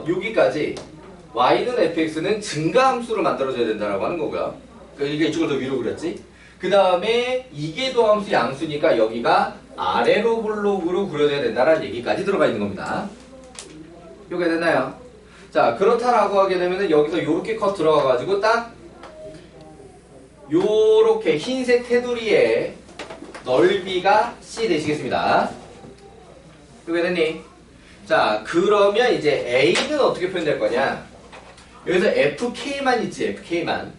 여기까지 y는 fx는 증가함수로 만들어져야 된다라고 하는 거고요. 그러니까 이게 이쪽을 더 위로 그렸지. 그 다음에 이계도함수 양수니까 여기가 아래로 블록으로 그려져야 된다라는 얘기까지 들어가 있는 겁니다. 이해가 됐나요? 자, 그렇다라고 하게 되면은 여기서 요렇게 컷 들어가가지고 딱 요렇게 흰색 테두리의 넓이가 C 되시겠습니다. 이해가 됐니? 자, 그러면 이제 A는 어떻게 표현될 거냐? 여기서 FK만 있지, FK만.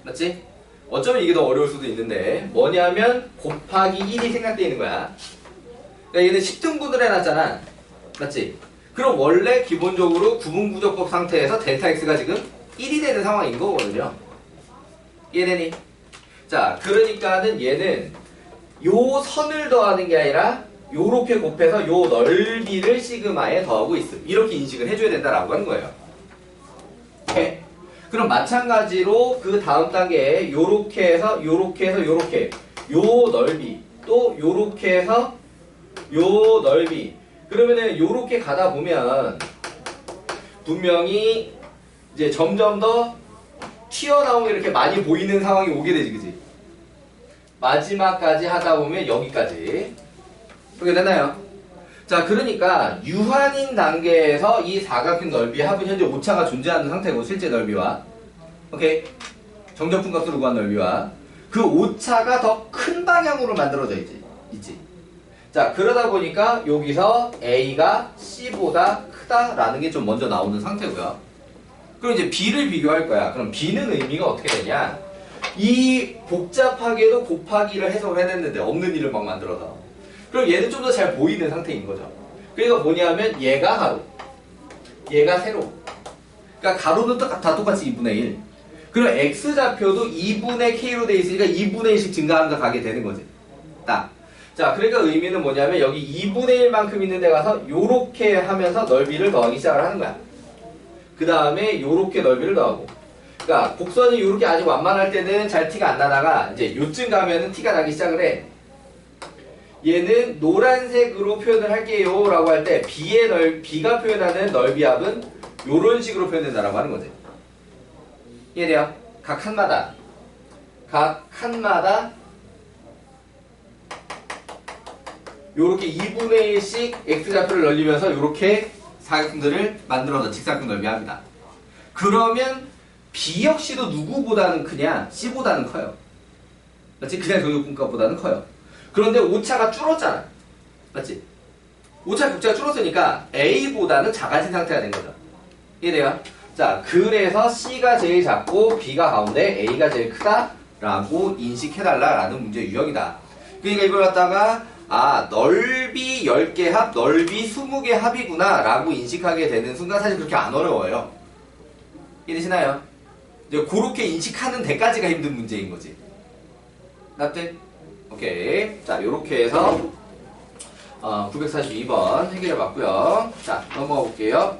맞지? 어쩌면 이게 더 어려울 수도 있는데 뭐냐면 곱하기 1이 생략되어 있는 거야. 그러니까 얘는 10등분을 해놨잖아. 맞지? 그럼 원래 기본적으로 구분구조법 상태에서 델타 X가 지금 1이 되는 상황인 거거든요. 이해되니? 자, 그러니까는 얘는 요 선을 더하는 게 아니라 요렇게 곱해서 요 넓이를 시그마에 더하고 있음. 이렇게 인식을 해줘야 된다라고 하는 거예요. 오케이? 그럼 마찬가지로 그 다음 단계에 요렇게 해서 요렇게 해서 요렇게 요 넓이 또 요렇게 해서 요 넓이. 그러면은 요렇게 가다 보면 분명히 이제 점점 더 튀어나온 게 이렇게 많이 보이는 상황이 오게 되지, 그지? 마지막까지 하다 보면 여기까지. 그렇게 되나요? 자, 그러니까 유한인 단계에서 이 사각형 넓이 합은 현재 오차가 존재하는 상태고, 실제 넓이와 오케이? 정적분값으로 구한 넓이와 그 오차가 더 큰 방향으로 만들어져 있지. 자, 그러다 보니까 여기서 A가 C보다 크다라는 게 좀 먼저 나오는 상태고요. 그럼 이제 B를 비교할 거야. 그럼 B는 의미가 어떻게 되냐? 이 복잡하게도 곱하기를 해석을 해냈는데 없는 일을 막 만들어서. 그럼 얘는 좀 더 잘 보이는 상태인 거죠. 그러니까 뭐냐면 얘가 가로, 얘가 세로. 그러니까 가로는 다 똑같이 2분의 1. 그럼 X좌표도 2분의 K로 돼 있으니까 2분의 1씩 증가하면서 가게 되는 거지. 딱. 자, 그러니까 의미는 뭐냐면 여기 2분의 1만큼 있는 데 가서 요렇게 하면서 넓이를 더하기 시작을 하는 거야. 그 다음에 요렇게 넓이를 더하고. 그러니까 곡선이 요렇게 아직 완만할 때는 잘 티가 안 나다가 이제 요쯤 가면은 티가 나기 시작을 해. 얘는 노란색으로 표현을 할게요 라고 할 때 B가 표현하는 넓이합은 요런 식으로 표현된다라고 하는 거지. 이해돼요? 각 칸마다 요렇게 2분의 1씩 X좌표를 늘리면서 요렇게 사각형들을 만들어서 직사각형 넓이합니다. 그러면 B 역시도 누구보다는 크냐? C보다는 커요. 맞지? 그냥 정적분값보다는 커요. 그런데 오차가 줄었잖아. 맞지? 오차 격차가 줄었으니까 A보다는 작아진 상태가 된 거죠. 이해돼요? 자, 그래서 C가 제일 작고 B가 가운데 A가 제일 크다라고 인식해달라라는 문제 유형이다. 그러니까 이걸 갖다가 아, 넓이 10개 합, 넓이 20개 합이구나 라고 인식하게 되는 순간 사실 그렇게 안 어려워요. 이해되시나요? 이제 그렇게 인식하는 데까지가 힘든 문제인 거지. 납득? 오케이. 자, 요렇게 해서 942번 해결해 봤고요. 자, 넘어가 볼게요.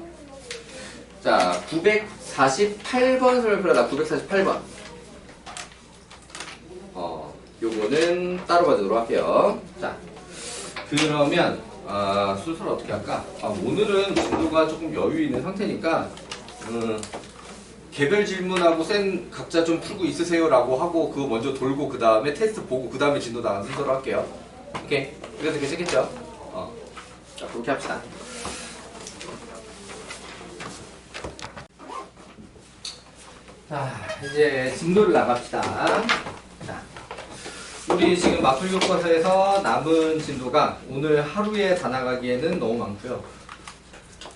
자, 948번 설명표라다. 948번. 요거는 따로 가지도록 할게요. 자, 그러면 순서를 어떻게 할까? 오늘은 진도가 조금 여유 있는 상태니까 개별 질문하고 쌤 각자 좀 풀고 있으세요라고 하고 그거 먼저 돌고 그 다음에 테스트 보고 그 다음에 진도 나가는 순서로 할게요. 오케이. 그래서 괜찮겠죠? 자, 그렇게 합시다. 자, 이제 진도를 나갑시다. 자, 우리 지금 마플 교과서에서 남은 진도가 오늘 하루에 다 나가기에는 너무 많고요.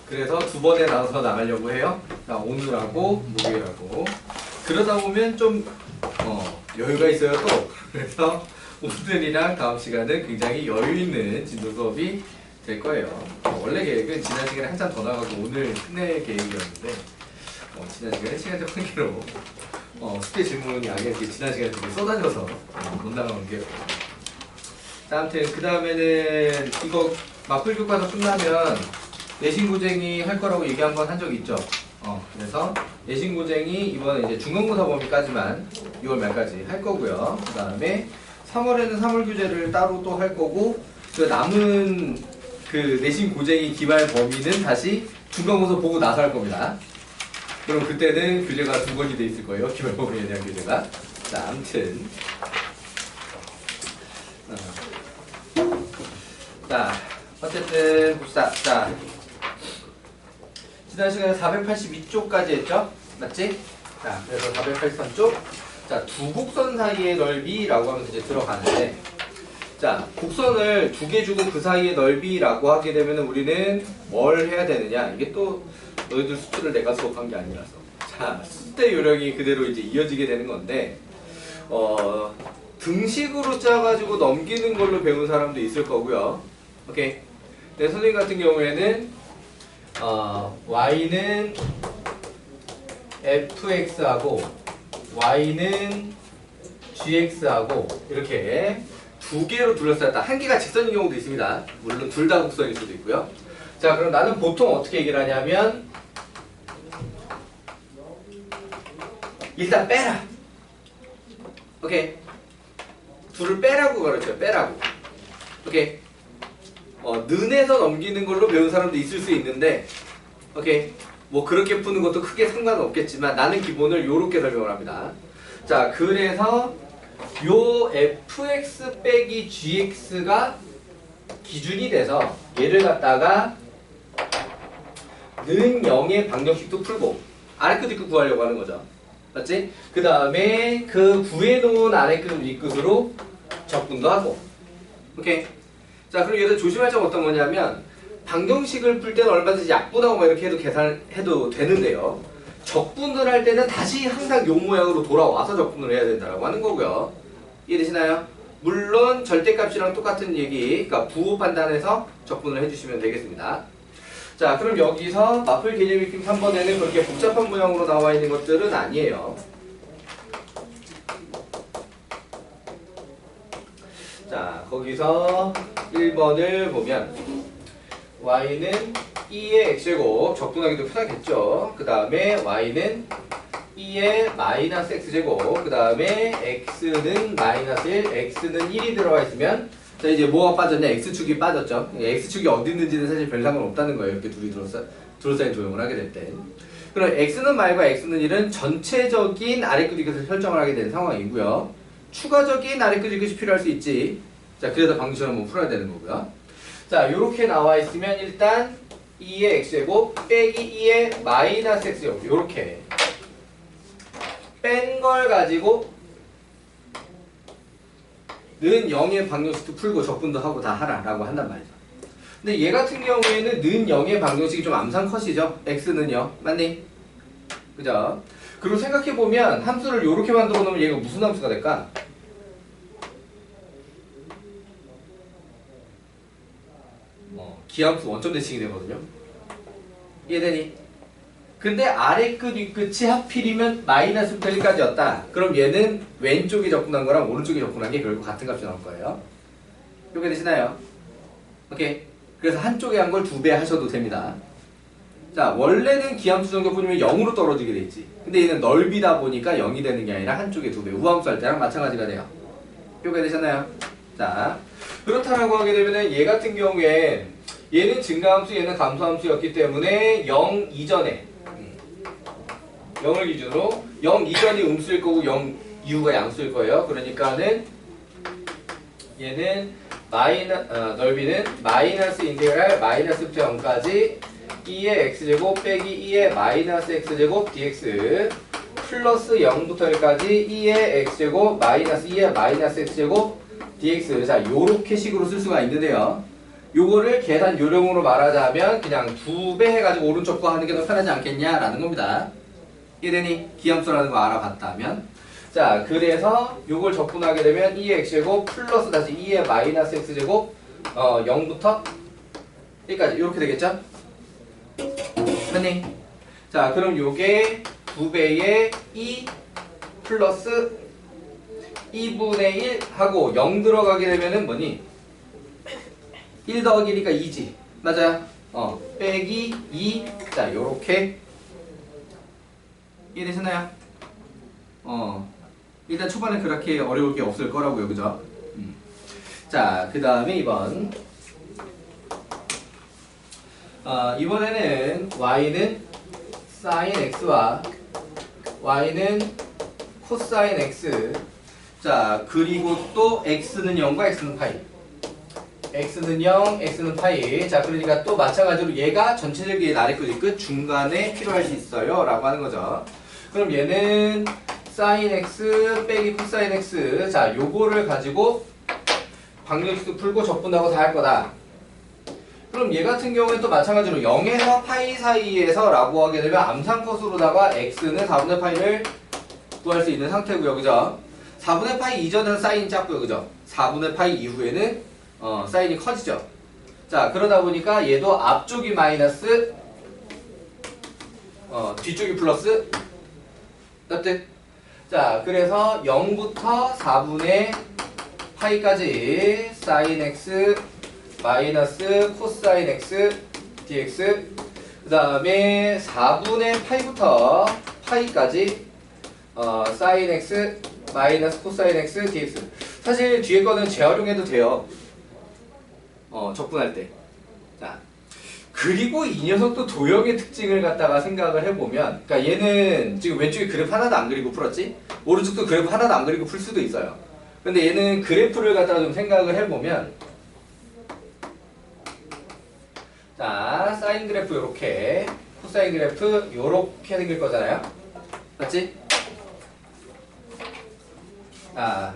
그래서 두 번에 나눠서 나가려고 해요. 자, 오늘하고 목요일하고. 그러다 보면 좀 여유가 있어요 또. 그래서 오늘이랑 다음 시간은 굉장히 여유 있는 진도 수업이 될 거예요. 원래 계획은 지난 시간에 한참 더 나가고 오늘 끝낼 계획이었는데 지난 시간에 시간적 한계로 숙제 질문이 아니라 지난 시간에 되게 쏟아져서 못 나가는 게. 자, 아무튼 그 다음에는 이거 마플 교과서 끝나면 내신고쟁이 할 거라고 얘기 한번 한 적 있죠. 그래서 내신고쟁이 이번에 이제 중간고사 범위까지만 6월 말까지 할 거고요. 그 다음에 3월에는 3월 교재를 따로 또 할 거고, 그 남은 그 내신고쟁이 기말 범위는 다시 중간고사 보고 나서 할 겁니다. 그럼 그때는 교재가 2권이 돼 있을 거예요. 기말 범위에 대한 교재가. 자, 아무튼 자, 어쨌든 봅시다. 자, 지난 시간에 482쪽까지 했죠? 맞지? 자, 그래서 483쪽. 자, 두 곡선 사이의 넓이라고 하면서 이제 들어가는데, 자, 곡선을 두 개 주고 그 사이의 넓이라고 하게 되면 우리는 뭘 해야 되느냐? 이게 또 너희들 수트를 내가 수업한 게 아니라서. 자, 수때 요령이 그대로 이제 이어지게 되는 건데, 등식으로 짜가지고 넘기는 걸로 배운 사람도 있을 거고요. 오케이. 네, 선생님 같은 경우에는 y는 fx하고 y는 gx하고 이렇게 두 개로 둘러싸였다. 한 개가 직선인 경우도 있습니다. 물론 둘 다 곡선일 수도 있고요. 자, 그럼 나는 보통 어떻게 얘기를 하냐면 일단 빼라. 오케이. 둘을 빼라고 가르쳐요. 빼라고. 오케이. 는에서 넘기는 걸로 배운 사람도 있을 수 있는데, 오케이. 뭐 그렇게 푸는 것도 크게 상관은 없겠지만 나는 기본을 요렇게 설명을 합니다. 자, 그래서 요 fx 빼기 gx가 기준이 돼서 얘를 갖다가 는 0의 방정식도 풀고 아래 끝 윗끝 구하려고 하는 거죠. 맞지? 그 다음에 그 구해놓은 아래 끝 윗끝으로 적분도 하고. 오케이. 자, 그럼 얘들 조심할 점 어떤 거냐면 방정식을 풀 때는 얼마든지 약분하고 막 이렇게 해도 계산해도 되는데요. 적분을 할 때는 다시 항상 요 모양으로 돌아와서 적분을 해야 된다라고 하는 거고요. 이해되시나요? 물론 절대값이랑 똑같은 얘기, 그러니까 부호 판단해서 적분을 해주시면 되겠습니다. 자, 그럼 여기서 마플 개념 익힘 3번에는 그렇게 복잡한 모양으로 나와 있는 것들은 아니에요. 자, 거기서 1번을 보면 y는 2의 x제곱, 적분하기도 편하겠죠. 그 다음에 y는 2의 마이너스 x제곱, 그 다음에 x는 마이너스 1, x는 1이 들어가 있으면, 자, 이제 뭐가 빠졌냐? x축이 빠졌죠. x축이 어디 있는지는 사실 별 상관없다는 거예요. 이렇게 둘이 둘러싸인 조형을 하게 될 때. 그럼 x는 말과 x는 1은 전체적인 아래끝 위끝을 설정을 하게 되는 상황이고요. 추가적인 아래끝 위끝이 필요할 수 있지. 자, 그래서 방식을 한번 풀어야 되는 거고요. 자, 요렇게 나와 있으면 일단 2의 x제곱 빼기 2의 마이너스 x제곱, 요렇게 뺀 걸 가지고 는 0의 방정식도 풀고 적분도 하고 다 하라라고 한단 말이죠. 근데 얘 같은 경우에는 는 0의 방정식이 좀 암산 컷이죠. x는요. 맞니? 그죠? 그리고 생각해보면 함수를 요렇게 만들어 놓으면 얘가 무슨 함수가 될까? 기하함수 원점 대칭이 되거든요. 이해되니? 근데 아래 끝 윗끝이 하필이면 마이너스부터 1까지였다. 그럼 얘는 왼쪽이 접근한 거랑 오른쪽이 접근한 게 결국 같은 값이 나올 거예요. 이렇게 되시나요? 오케이. 그래서 한쪽에 한 걸 2배 하셔도 됩니다. 자, 원래는 기함수 정적분이면 0으로 떨어지게 돼 있지. 근데 얘는 넓이다 보니까 0이 되는 게 아니라 한쪽에 2배. 우함수 할 때랑 마찬가지가 돼요. 이렇게 되셨나요? 자, 그렇다라고 하게 되면은 얘 같은 경우엔 얘는 증가함수, 얘는 감소함수였기 때문에 0 이전에 0을 기준으로 0 이전이 음수일 거고 0 이후가 양수일 거예요. 그러니까는 얘는 넓이는 마이너스 인테그랄 마이너스부터 0까지 2의 x제곱 빼기 2의 마이너스 x제곱 dx 플러스 0부터 1까지 2의 x제곱 마이너스 2의 마이너스 x제곱 dx. 자, 요렇게 식으로 쓸 수가 있는데요. 요거를 계산 요령으로 말하자면 그냥 2배 해가지고 오른쪽 거 하는 게 더 편하지 않겠냐라는 겁니다. 이해되니? 기함수라는 거 알아봤다면. 자, 그래서 요걸 적분하게 되면 2의 x제곱 플러스 다시 2의 마이너스 x제곱 0부터 1까지 이렇게 되겠죠? 맞니? 자, 그럼 요게 2배의 2 플러스 2분의 1 하고 0 들어가게 되면은 뭐니? 1 더하기 1이니까 2지. 맞아요? 빼기 2. 자, 요렇게 이해되셨나요? 일단 초반에 그렇게 어려울 게 없을 거라고요. 그죠? 자, 그 다음에 2번. 이번에는 y는 sin x와 y는 코사인 x. 자, 그리고 또 x는 0과 x는 파이. x는 0, x는 파이. 자, 그러니까 또 마찬가지로 얘가 전체적인 아래 끝 중간에 필요할 수 있어요 라고 하는 거죠. 그럼 얘는 sin x 빼기 코사인 x. 자, 요거를 가지고 방정식도 풀고 적분하고 다 할 거다. 그럼 얘 같은 경우는 또 마찬가지로 0에서 파이 사이에서 라고 하게 되면 암산컷으로다가 x는 4분의 파이를 구할 수 있는 상태고요. 그죠? 4분의 파이 이전에는 사인이 작고요. 그죠? 4분의 파이 이후에는 사인이 커지죠. 자, 그러다 보니까 얘도 앞쪽이 마이너스 뒤쪽이 플러스 어때? 자, 그래서 0부터 4분의 파이까지 사인 x 마이너스 코사인 x dx 그 다음에 4분의 파이부터 파이까지 사인 x 마이너스 코사인 x dx. 사실 뒤에 거는 재활용해도 돼요. 적분할 때. 자, 그리고 이 녀석도 도형의 특징을 갖다가 생각을 해보면, 그러니까 얘는 지금 왼쪽에 그래프 하나도 안 그리고 풀었지? 오른쪽도 그래프 하나도 안 그리고 풀 수도 있어요. 근데 얘는 그래프를 갖다가 좀 생각을 해보면, 자, 사인 그래프 요렇게, 코사인 그래프 요렇게 생길 거잖아요? 맞지? 아,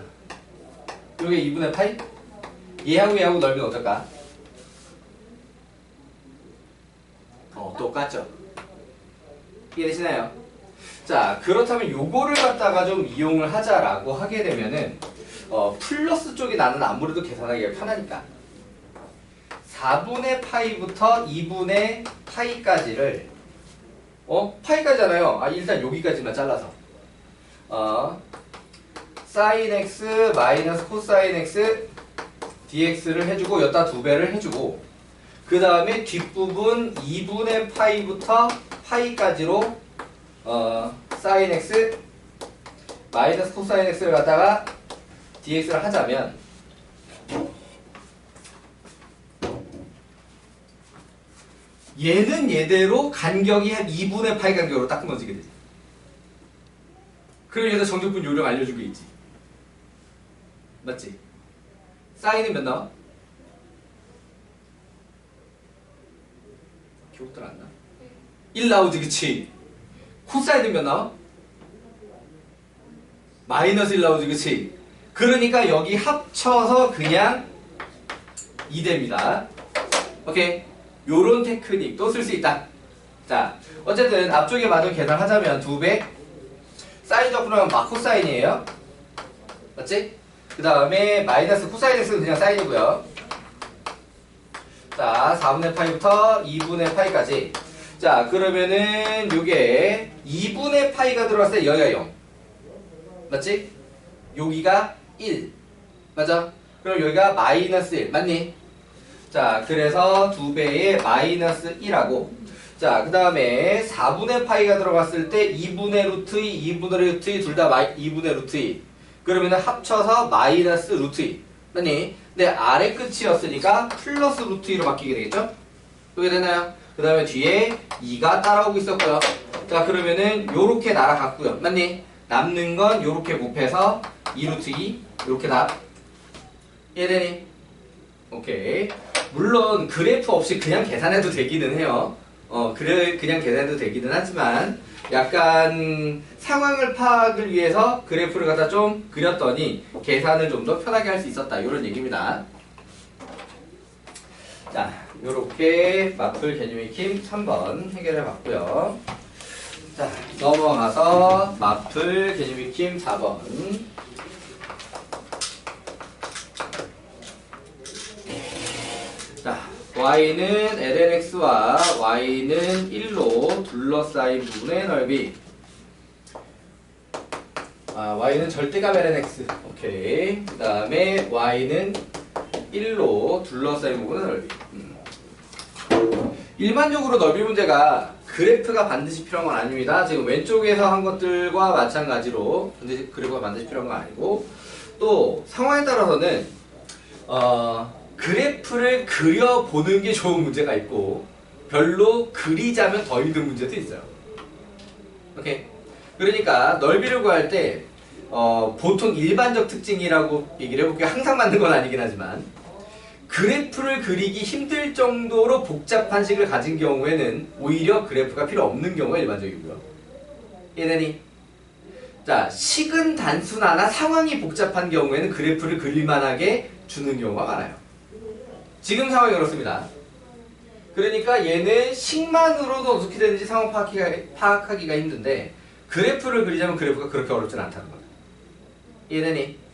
요게 2분의 파이? 얘하고 얘하고 넓이는 어떨까? 똑같죠? 이해되시나요? 자, 그렇다면 요거를 갖다가 좀 이용을 하자라고 하게 되면은 플러스 쪽이 나는 아무래도 계산하기가 편하니까 4분의 파이부터 2분의 파이까지를 파이까지잖아요. 일단 여기까지만 잘라서 사인 x 마이너스 코사인 x dx를 해주고 여기다 2배를 해주고 그 다음에 뒷부분 2분의 파이부터 파이까지로 사인 x 마이너스 코사인 x를 갖다가 dx를 하자면 얘는 얘대로 간격이 한 2분의 파이 간격으로 딱 끊어지게 되죠. 그럼 얘도 정적분 요령 알려주고 있지. 맞지? 사인은 몇 나와? 기억들 안 나? 1 나오지, 그치? 코사인은 몇 나와? 마이너스 1 나오지, 그치? 그러니까 여기 합쳐서 그냥 2됩니다. 오케이? 요런 테크닉도 쓸 수 있다. 자, 어쨌든 앞쪽에 마저 계산하자면 2배 사인 적분하면 막 코사인이에요. 맞지? 그 다음에 마이너스 코사인 x는 그냥 사인이고요. 자, 4분의 파이부터 2분의 파이까지. 자, 그러면은 요게 2분의 파이가 들어갔을 때 여기가 0. 맞지? 여기가 1. 맞아? 그럼 여기가 마이너스 1. 맞니? 자, 그래서 2배의 마이너스 1하고. 자, 그 다음에 4분의 파이가 들어갔을 때 2분의 루트 2, 2분의 루트 2, 둘 다 2분의 루트 2. 그러면은 합쳐서 마이너스 루트 2. 맞니? 근데 아래 끝이었으니까 플러스 루트 2로 바뀌게 되겠죠? 그게 되나요? 그 다음에 뒤에 2가 따라오고 있었고요. 자, 그러면은 요렇게 날아갔고요. 맞니? 남는 건 요렇게 곱해서 2루트 2 요렇게 답. 이해되니? 오케이. 물론 그래프 없이 그냥 계산해도 되기는 해요. 그냥 계산해도 되기는 하지만 약간 상황을 파악을 위해서 그래프를 갖다 좀 그렸더니 계산을 좀 더 편하게 할 수 있었다. 이런 얘기입니다. 자, 요렇게 마플 개념 익힘 3번 해결해 봤고요. 자, 넘어가서 마플 개념 익힘 4번. 자, y는 lnx와 y는 1로 둘러싸인 부분의 넓이. y는 절대값 lnx. 오케이. 그 다음에 y는 1로 둘러싸인 부분의 넓이. 일반적으로 넓이 문제가 그래프가 반드시 필요한 건 아닙니다. 지금 왼쪽에서 한 것들과 마찬가지로 반드시 그래프가 반드시 필요한 건 아니고, 또 상황에 따라서는 그래프를 그려보는 게 좋은 문제가 있고 별로 그리자면 더 힘든 문제도 있어요. 오케이. 그러니까 넓이를 구할 때 보통 일반적 특징이라고 얘기를 해볼게요. 항상 맞는 건 아니긴 하지만 그래프를 그리기 힘들 정도로 복잡한 식을 가진 경우에는 오히려 그래프가 필요 없는 경우가 일반적이고요. 이해되니? 자, 식은 단순하나 상황이 복잡한 경우에는 그래프를 그릴만하게 주는 경우가 많아요. 지금 상황이 그렇습니다. 그러니까 얘는 식만으로도 어떻게 되는지 상황 파악하기가 힘든데 그래프를 그리자면 그래프가 그렇게 어렵진 않다는 거예요. 이해되니?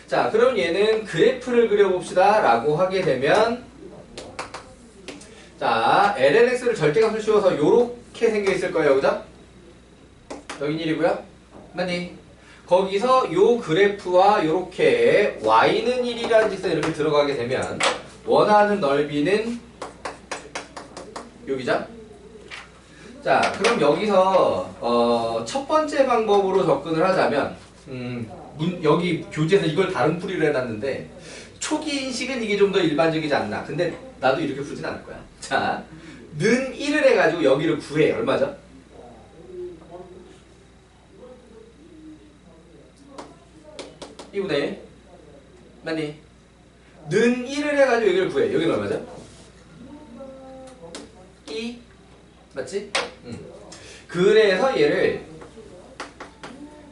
자, 그럼 얘는 그래프를 그려봅시다 라고 하게 되면, 자, lnx를 절대값을 씌워서 요렇게 생겨있을 거예요. 그죠? 여긴 1이고요. 맞니? 거기서 요 그래프와 요렇게 y는 1이라는 직선 이렇게 들어가게 되면 원하는 넓이는 여기죠? 자, 그럼 여기서 첫 번째 방법으로 접근을 하자면 여기 교재에서 이걸 다른 풀이를 해놨는데 초기 인식은 이게 좀 더 일반적이지 않나. 근데 나도 이렇게 풀진 않을 거야. 자, 는 1을 해가지고 여기를 구해. 얼마죠? 이분의 1 맞니? 는 1을 해가지고 여기를 구해. 여기는 얼마죠? 2 맞지? 그래서 얘를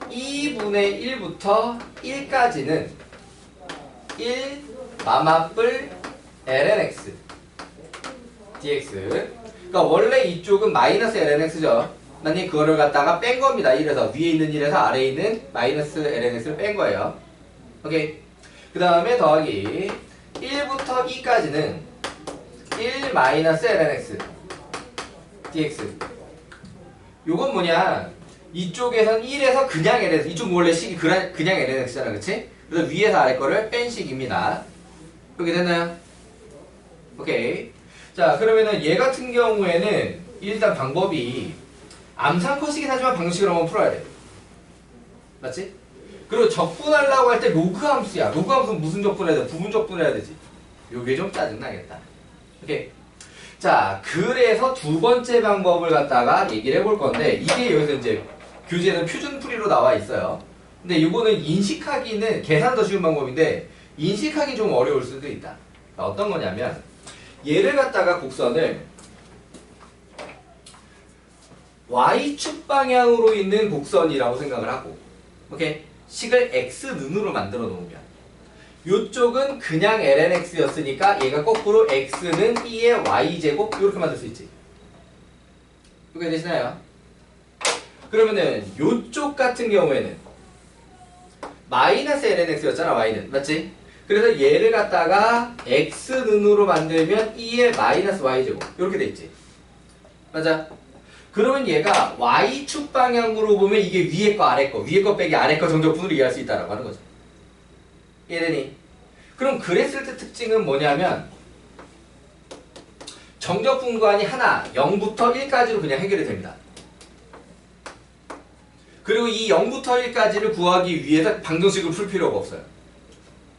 2분의 1부터 1까지는 1 마마뿔 lnx dx. 그러니까 원래 이쪽은 마이너스 lnx죠. 맞니? 그거를 갖다가 뺀 겁니다. 1에서 위에 있는 1에서 아래에 있는 마이너스 lnx를 뺀 거예요. 오케이. 그 다음에 더하기 1부터 2까지는 1 마이너스 lnx dx. 요건 뭐냐? 이쪽에선 1에서 그냥 lnx. 이쪽 원래 식이 그냥 lnx잖아, 그치? 그래서 위에서 아래 거를 뺀 식입니다. 그렇게 됐나요? 오케이. 자, 그러면은 얘 같은 경우에는 일단 방법이 암산컷이긴 하지만 방식을 한번 풀어야 돼. 맞지? 그리고 적분하려고 할 때 로그 함수야. 로그 함수는 무슨 적분해야 돼? 부분 적분해야 되지. 요게 좀 짜증나겠다. 오케이. 자, 그래서 두 번째 방법을 갖다가 얘기를 해볼 건데, 이게 여기서 이제 교재에는 표준풀이로 나와 있어요. 근데 이거는 인식하기는 계산 더 쉬운 방법인데 인식하기 좀 어려울 수도 있다. 어떤 거냐면 얘를 갖다가 곡선을 y축 방향으로 있는 곡선이라고 생각을 하고, 오케이? 식을 x는으로 만들어 놓으면 요쪽은 그냥 lnx였으니까 얘가 거꾸로 x는 2의 y제곱 이렇게 만들 수 있지. 이렇게 되시나요? 그러면은 요쪽 같은 경우에는 마이너스 lnx였잖아, y는. 맞지? 그 그래서 얘를 갖다가 x는으로 만들면 2의 마이너스 y제곱 이렇게 돼 있지. 맞아? 그러면 얘가 y축 방향으로 보면 이게 위에 거 아래 거 위에 거 빼기 아래 거 정적분으로 이해할 수 있다라고 하는 거죠. 이해되니? 그럼 그랬을 때 특징은 뭐냐면 정적분 구간이 하나 0부터 1까지로 그냥 해결이 됩니다. 그리고 이 0부터 1까지를 구하기 위해서 방정식을 풀 필요가 없어요.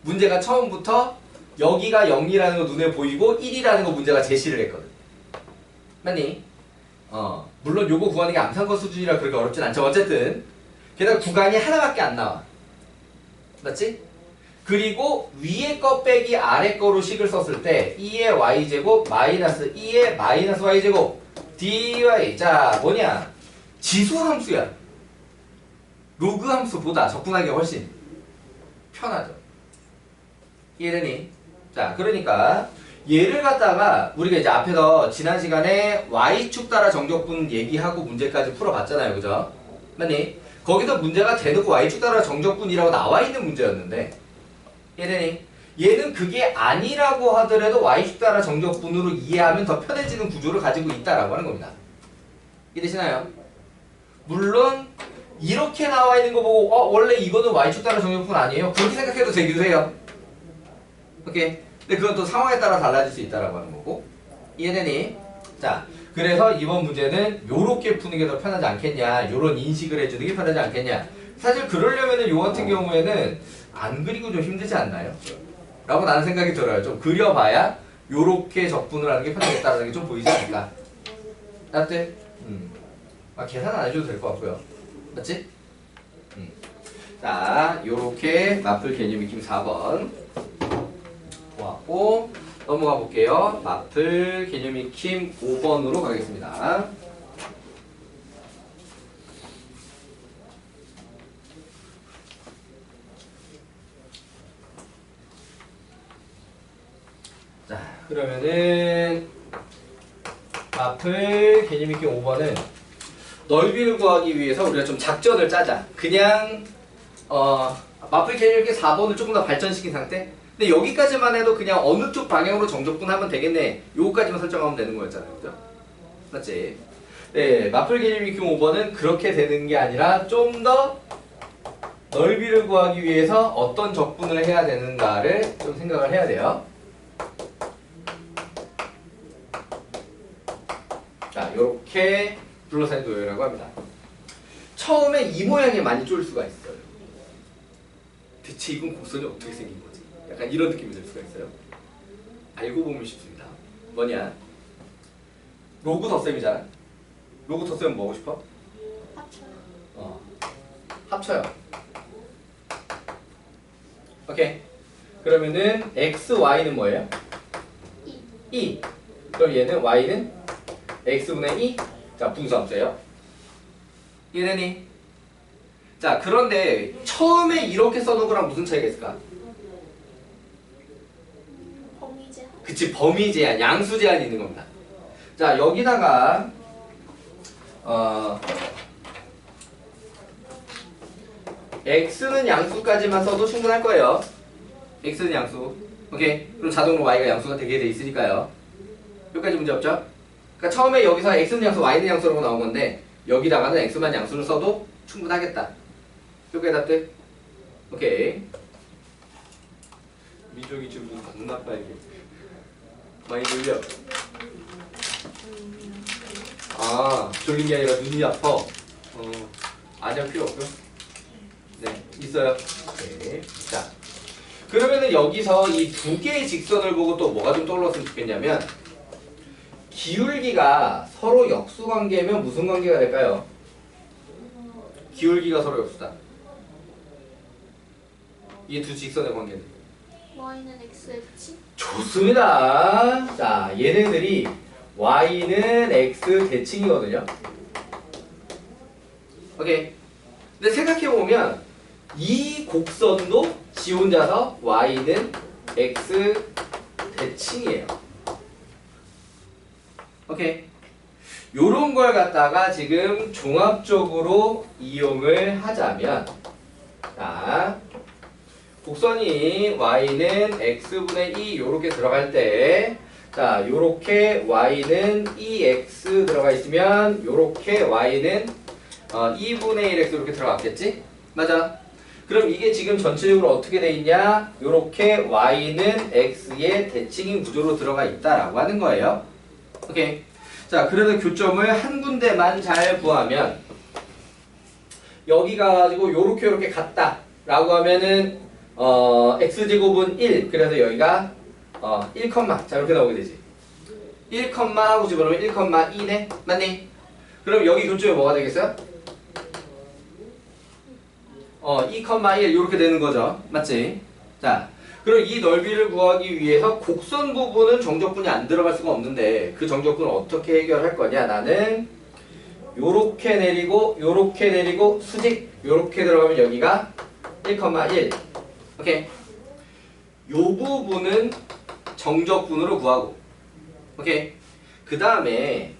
문제가 처음부터 여기가 0이라는 거 눈에 보이고 1이라는 거 문제가 제시를 했거든. 맞니? 물론 요거 구하는 게 암산거 수준이라 그렇게 어렵진 않죠. 어쨌든 게다가 구간이 하나밖에 안 나와. 맞지? 그리고 위에 거 빼기 아래 거로 식을 썼을 때 2의 y제곱 마이너스 2의 마이너스 y제곱 dy. 자 뭐냐? 지수 함수야. 로그 함수보다 접근하기 훨씬 편하죠. 이해되니? 자 그러니까 얘를 갖다가 우리가 이제 앞에서 지난 시간에 y축 따라 정적분 얘기하고 문제까지 풀어봤잖아요. 그죠? 맞니? 거기서 문제가 대놓고 y축 따라 정적분이라고 나와 있는 문제였는데 얘는 얘는 그게 아니라고 하더라도 y축 따라 정적분으로 이해하면 더 편해지는 구조를 가지고 있다라고 하는 겁니다. 이해되시나요? 물론 이렇게 나와 있는 거 보고 원래 이거는 y축 따라 정적분 아니에요? 그렇게 생각해도 되기도 해요. 오케이? 근데 그건 또 상황에 따라 달라질 수 있다라고 하는 거고. 이해되니? 자, 그래서 이번 문제는 요렇게 푸는 게 더 편하지 않겠냐, 요런 인식을 해주는 게 편하지 않겠냐. 사실 그러려면은 요 같은 경우에는 안 그리고 좀 힘들지 않나요? 라고 나는 생각이 들어요. 좀 그려봐야 요렇게 적분을 하는 게 편하겠다라는 게 좀 보이지 않을까? 나한테 계산 안 해줘도 될 것 같고요. 맞지? 자, 요렇게 마플 개념 익힘 4번 보았고 넘어가 볼게요. 마플 개념 익힘 5번으로 가겠습니다. 자, 그러면은 마플 개념 익힘 5번은 넓이를 구하기 위해서 우리가 좀 작전을 짜자. 그냥 마플 개념 익힘 4번을 조금 더 발전시킨 상태? 근데 여기까지만 해도 그냥 어느 쪽 방향으로 정적분하면 되겠네. 요거까지만 설정하면 되는 거였잖아요. 그죠? 맞지? 네, 마플 개념 익힘 5번은 그렇게 되는 게 아니라 좀 더 넓이를 구하기 위해서 어떤 적분을 해야 되는가를 좀 생각을 해야 돼요. 자, 요렇게 둘러싸인 도형이라고 합니다. 처음에 이 모양이 많이 쫄 수가 있어요. 대체 이건 곡선이 어떻게 생긴 거지? 약간 이런 느낌이 들 수가 있어요. 알고 보면 쉽습니다. 뭐냐? 로그 덧셈이잖아. 로그 덧셈은 뭐 하고 싶어? 합쳐요. 합쳐요. 오케이. 그러면은 x, y는 뭐예요? 2. 그럼 얘는 y는 x분의 2. 자, 분수함수예요. 이해되니? 자, 그런데 처음에 이렇게 써놓은 거랑 무슨 차이가 있을까? 범위 제한. 그치, 범위 제한, 양수 제한이 있는 겁니다. 자, 여기다가 x는 양수까지만 써도 충분할 거예요. x는 양수. 오케이. 그럼 자동으로 y가 양수가 되게 돼 있으니까요. 여기까지 문제 없죠? 그러니까 처음에 여기서 x는 양수, y는 양수라고 나온 건데 여기다가는 x만 양수를 써도 충분하겠다. 여기에다 뜰? 오케이. 민족이 지금 눈 나빠요. 많이 졸려. 졸린 게 아니라 눈이 아파. 안약 필요 없고요. 네, 있어요. 오케이. 자, 그러면은 여기서 이 두 개의 직선을 보고 또 뭐가 좀 떠올랐으면 좋겠냐면 기울기가 서로 역수 관계면 무슨 관계가 될까요? 기울기가 서로 역수다. 이 두 직선의 관계는? y는 xx. 좋습니다. 자, 얘네들이 y는 x 대칭이거든요. 오케이. 근데 생각해보면 이 곡선도 지 혼자서 y는 x 대칭이에요. 오케이. 요런 걸 갖다가 지금 종합적으로 이용을 하자면, 자, 곡선이 y는 x분의 2 요렇게 들어갈 때 자, 요렇게 y는 2x 들어가 있으면 요렇게 y는 2분의 1x 이렇게 들어갔겠지? 맞아. 그럼 이게 지금 전체적으로 어떻게 돼 있냐? 요렇게 y는 x의 대칭인 구조로 들어가 있다라고 하는 거예요. 오케이. 자, 그래서 교점을 한 군데만 잘 구하면 여기 가가지고 요렇게 같다 라고 하면은 x제곱은 1 그래서 여기가 1, 자 이렇게 나오게 되지. 1, 하고 집어넣으면 1,2네? 맞니? 그럼 여기 교점이 뭐가 되겠어요? 2,1 이렇게 되는 거죠. 맞지? 자, 그럼 이 넓이를 구하기 위해서 곡선 부분은 정적분이 안 들어갈 수가 없는데 그 정적분을 어떻게 해결할 거냐? 나는 요렇게 내리고 수직 요렇게 들어가면 여기가 1,1 오케이. 요 부분은 정적분으로 구하고 오케이. 그 다음에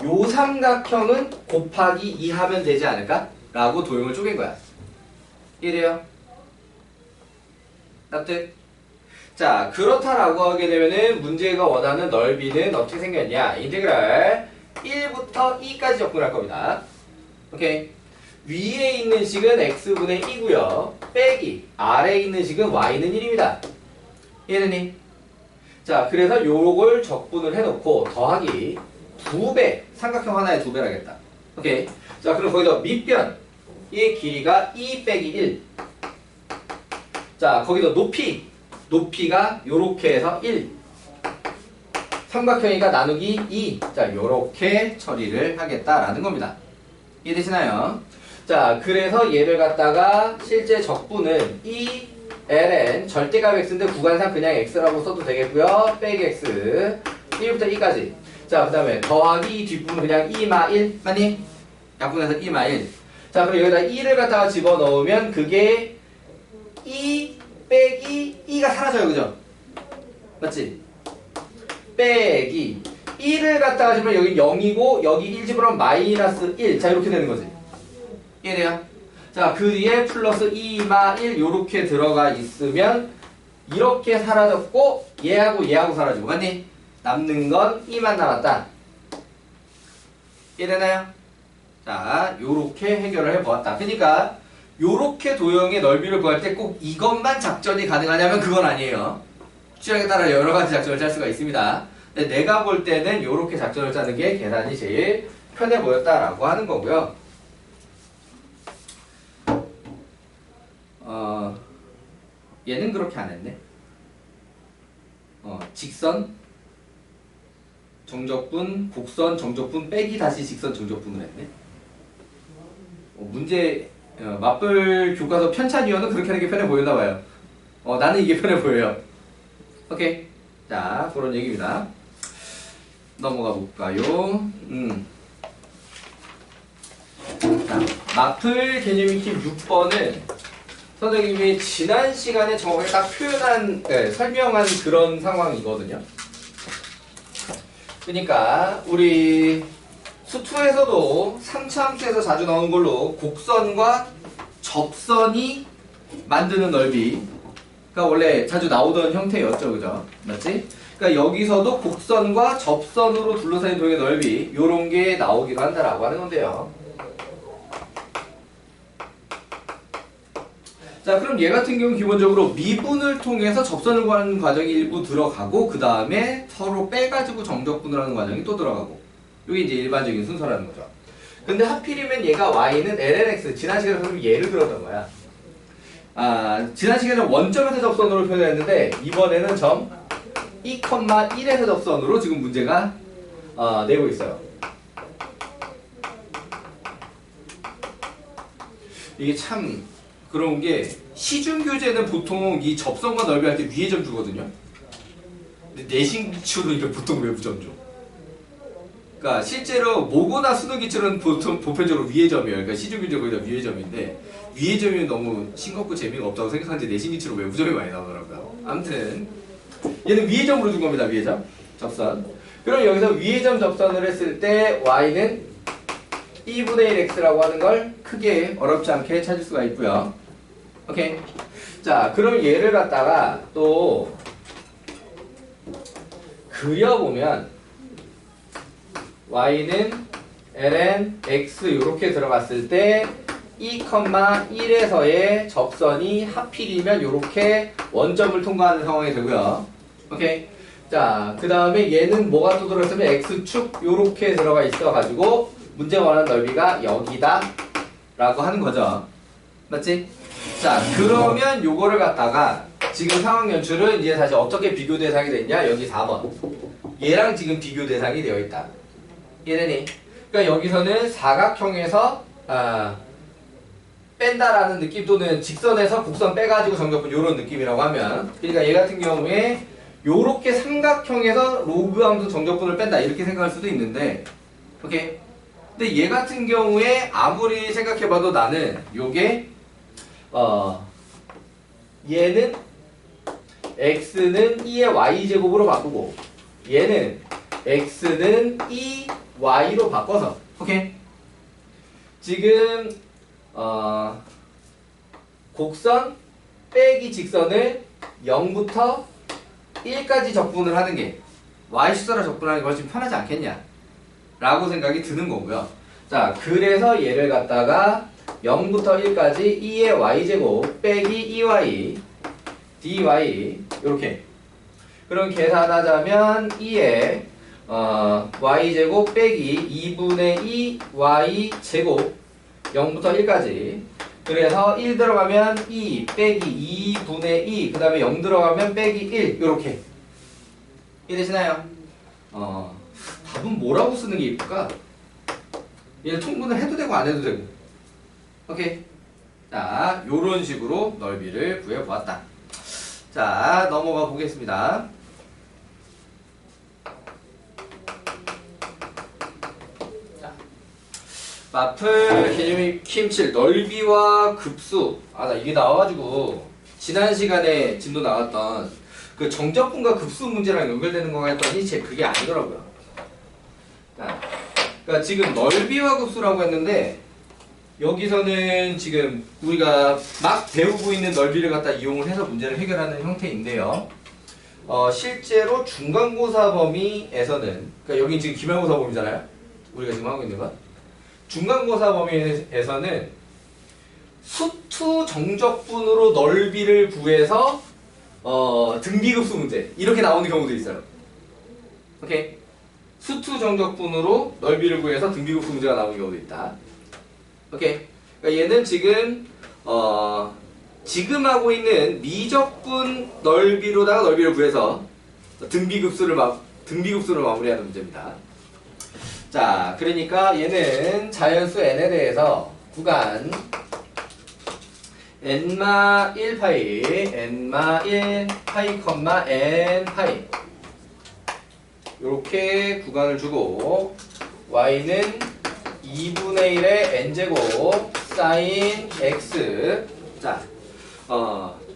요 삼각형은 곱하기 2 하면 되지 않을까? 라고 도형을 쪼갠 거야. 이래요. 납득? 자, 그렇다라고 하게 되면은 문제가 원하는 넓이는 어떻게 생겼냐? 인테그랄 1부터 2까지 접근할 겁니다. 오케이. 위에 있는 식은 x분의 2고요. 빼기 아래에 있는 식은 y는 1입니다. 이해되니? 자, 그래서 요걸 적분을 해놓고 더하기 2배, 삼각형 하나에 2배라겠다. 오케이. 자, 그럼 거기서 밑변 이 길이가 2 빼기 1. 자, 거기서 높이가 요렇게 해서 1. 삼각형이니까 나누기 2. 자, 요렇게 처리를 하겠다라는 겁니다. 이해되시나요? 자, 그래서 얘를 갖다가 실제 적분은 2ln 절대값 x인데 구간상 그냥 x라고 써도 되겠고요. 빼기 x 1부터 2까지. 자, 그 다음에 더하기 이 뒷부분 그냥 2마 1 맞니? 약분해서 2마 1. 자, 그럼 여기다 2를 갖다가 집어넣으면 그게 2 빼기 2가 사라져요. 그죠? 맞지? 빼기 1을 갖다가 집으면 여기 0이고 여기 1 집으면 마이너스 1. 자, 이렇게 되는 거지. 이해돼요? 자, 그 뒤에 플러스 2마 1 요렇게 들어가 있으면 이렇게 사라졌고 얘하고 사라지고 맞니? 남는 건 2만 남았다. 이해되나요? 자, 요렇게 해결을 해보았다. 그러니까 요렇게 도형의 넓이를 구할 때 꼭 이것만 작전이 가능하냐면 그건 아니에요. 취향에 따라 여러 가지 작전을 짤 수가 있습니다. 근데 내가 볼 때는 요렇게 작전을 짜는 게 계산이 제일 편해 보였다라고 하는 거고요. 얘는 그렇게 안 했네. 직선, 정적분, 곡선, 정적분 빼기 다시 직선, 정적분을 했네. 문제 맞불 교과서 편찬위원은 그렇게 하는 게 편해 보였나 봐요. 나는 이게 편해 보여요. 오케이. 자, 그런 얘기입니다. 넘어가 볼까요? 자, 마플 개념 익힘 6번은 선생님이 지난 시간에 정확하게 딱 표현한, 설명한 그런 상황이거든요. 그러니까 우리 수투에서도 3차 함수에서 자주 나오는 걸로 곡선과 접선이 만드는 넓이, 그러니까 원래 자주 나오던 형태였죠, 그죠? 맞지? 그러니까 여기서도 곡선과 접선으로 둘러싸인 도형의 넓이 요런 게 나오기도 한다라고 하는 건데요. 자, 그럼 얘 같은 경우는 기본적으로 미분을 통해서 접선을 구하는 과정이 일부 들어가고 그 다음에 서로 빼가지고 정적분을 하는 과정이 또 들어가고 이게 이제 일반적인 순서라는 거죠. 근데 하필이면 얘가 y는 lnx, 지난 시간에 선생님이 예를 들었던 거야. 지난 시간에는 원점에서 접선으로 표현했는데 이번에는 점 2,1에서 접선으로 지금 문제가 내고 있어요. 이게 참 그런 게 시중교재는 보통 이 접선과 넓이 할 때 위에 점 주거든요. 근데 내신 기출은 이걸 보통 외부 점 줘. 그러니까 실제로 모고나 수능 기출은 보통 보편적으로 위에 점이에요. 그러니까 시중교재 거의 다 위에 점인데 위에 점이 너무 싱겁고 재미가 없다고 생각하는데 내신 기출은 외부 점이 많이 나오더라고요. 아무튼 얘는 위에 점으로 준 겁니다. 위에 점 접선. 그럼 여기서 위에 점 접선을 했을 때 y는 2분의 1x라고 하는 걸 크게 어렵지 않게 찾을 수가 있고요. 오케이. 자, 그럼 얘를 갖다가 또 그려보면 y는 ln x 이렇게 들어갔을 때 2,1에서의 접선이 하필이면 이렇게 원점을 통과하는 상황이 되고요. 오케이. 자, 그 다음에 얘는 뭐가 또 들어있으면 x축 이렇게 들어가 있어가지고 문제가 원하는 넓이가 여기다 라고 하는 거죠. 맞지? 자, 그러면 요거를 갖다가 지금 상황 연출은 이제 사실 어떻게 비교 대상이 됐냐? 여기 4번. 얘랑 지금 비교 대상이 되어 있다. 이해되니? 그러니까 여기서는 사각형에서 뺀다라는 느낌 또는 직선에서 곡선 빼가지고 정적분 요런 느낌이라고 하면 그러니까 얘 같은 경우에 요렇게 삼각형에서 로그함수 정적분을 뺀다 이렇게 생각할 수도 있는데 오케이? 근데 얘 같은 경우에 아무리 생각해봐도 나는 요게 얘는 x는 2의 y제곱으로 바꾸고 얘는 x는 2y로 바꿔서 오케이? 지금 곡선 빼기 직선을 0부터 1까지 적분을 하는 게 y축소라 적분하는 게 훨씬 편하지 않겠냐 라고 생각이 드는 거고요. 자, 그래서 얘를 갖다가 0부터 1까지 2의 y제곱 빼기 2y dy 이렇게 그럼 계산하자면 2의 y제곱 빼기 2분의 2 y제곱 0부터 1까지 그래서 1 들어가면 2 빼기 2분의 2 그 다음에 0 들어가면 빼기 1 요렇게 이해되시나요? 답은 뭐라고 쓰는 게 이쁠까? 얘를 통분을 해도 되고 안 해도 되고 오케이? 자, 요런 식으로 넓이를 구해보았다. 자, 넘어가 보겠습니다. 자, 마플 개념이 킴7 넓이와 급수. 나 이게 나와가지고 지난 시간에 진도 나왔던 그 정적분과 급수 문제랑 연결되는 거가 했더니 그게 아니더라고요. 자, 그러니까 지금 넓이와 급수라고 했는데 여기서는 지금 우리가 막 배우고 있는 넓이를 갖다 이용을 해서 문제를 해결하는 형태인데요. 실제로 중간고사 범위에서는 그러니까 여기 지금 기말고사 범위잖아요. 우리가 지금 하고 있는 건 중간고사 범위에서는 수투 정적분으로 넓이를 구해서 등비급수 문제 이렇게 나오는 경우도 있어요. 오케이? 수투 정적분으로 넓이를 구해서 등비급수 문제가 나오는 경우도 있다. 오케이. 그러니까 얘는 지금 지금 하고 있는 미적분 넓이로다가 넓이를 구해서 등비급수를 마무리하는 문제입니다. 자, 그러니까 얘는 자연수 n에 대해서 구간 n-1파이, n-1파이, n파이 이렇게 구간을 주고 y는 2분의 1의 n제곱 사인 x 자,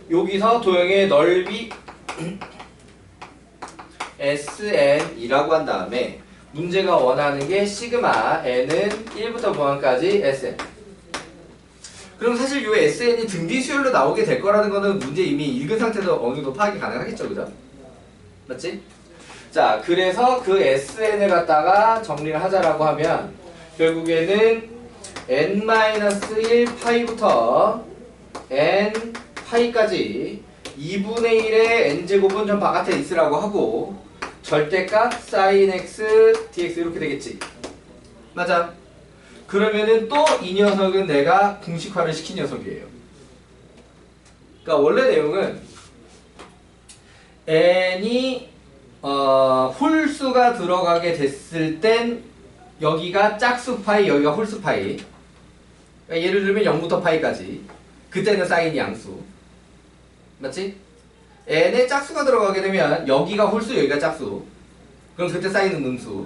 여기서 도형의 넓이 sn이라고 한 다음에 문제가 원하는 게 시그마 n은 1부터 무한까지 sn 그럼 사실 이 sn이 등비 수열로 나오게 될 거라는 거는 문제 이미 읽은 상태도 어느 정도 파악이 가능하겠죠, 그죠? 맞지? 자, 그래서 그 sn을 갖다가 정리를 하자라고 하면 결국에는 n-1 파이부터 n 파이까지 2분의 1의 n제곱은 좀 바깥에 있으라고 하고 절대값 sin x dx 이렇게 되겠지. 맞아. 그러면은 또 이 녀석은 내가 공식화를 시킨 녀석이에요. 그러니까 원래 내용은 n이 홀수가 들어가게 됐을 땐 여기가 짝수 파이, 여기가 홀수 파이. 그러니까 예를 들면 0부터 파이까지. 그때는 사인이 양수. 맞지? n에 짝수가 들어가게 되면 여기가 홀수, 여기가 짝수. 그럼 그때 사인은 음수.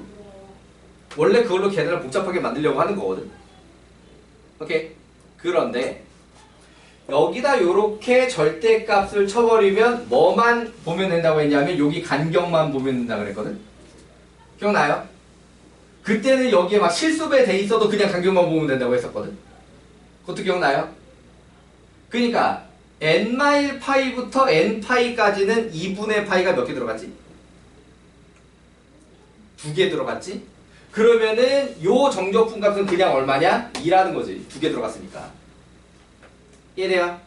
원래 그걸로 걔네를 복잡하게 만들려고 하는 거거든. 오케이? 그런데 여기다 요렇게 절대값을 쳐버리면 뭐만 보면 된다고 했냐면 여기 간격만 보면 된다고 그랬거든. 기억나요? 그때는 여기에 막 실수배 돼 있어도 그냥 간격만 보면 된다고 했었거든. 그것도 기억나요? 그러니까 n-파이부터 n-파이까지는 2분의 파이가 몇 개 들어갔지? 2개 들어갔지? 그러면은 요 정적분 값은 그냥 얼마냐? 2라는 거지. 2개 들어갔으니까. 이해돼요?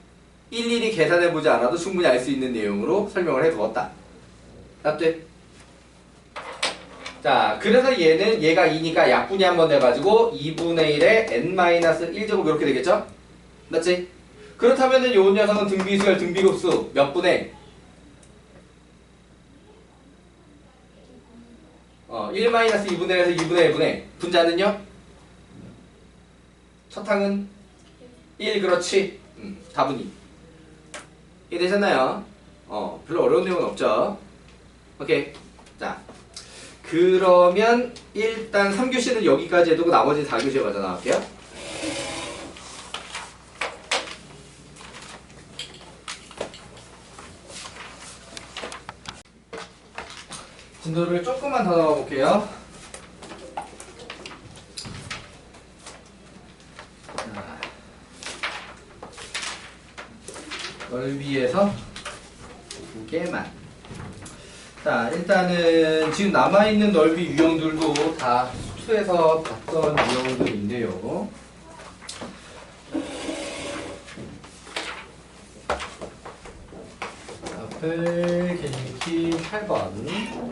일일이 계산해보지 않아도 충분히 알 수 있는 내용으로 설명을 해두었다. 답돼? 자, 그래서 얘가 2니까 약분이 한번 돼가지고 2분의 1에 n-1제곱 이렇게 되겠죠? 맞지? 그렇다면은 요 녀석은 등비수열 등비급수 몇 분의 1-2분의 1에서 2분의 1분의 분자는요? 첫 항은 1 그렇지. 답은 2. 이해되셨나요? 별로 어려운 내용은 없죠? 오케이. 자, 그러면 일단 3교시는 여기까지 해두고 나머지 4교시에 가져 나갈게요. 진도를 조금만 더 넣어볼게요. 넓이에서 2개만. 자, 일단은 지금 남아있는 넓이 유형들도 다 수에서 봤던 유형들인데요. 앞을 개념키 8번.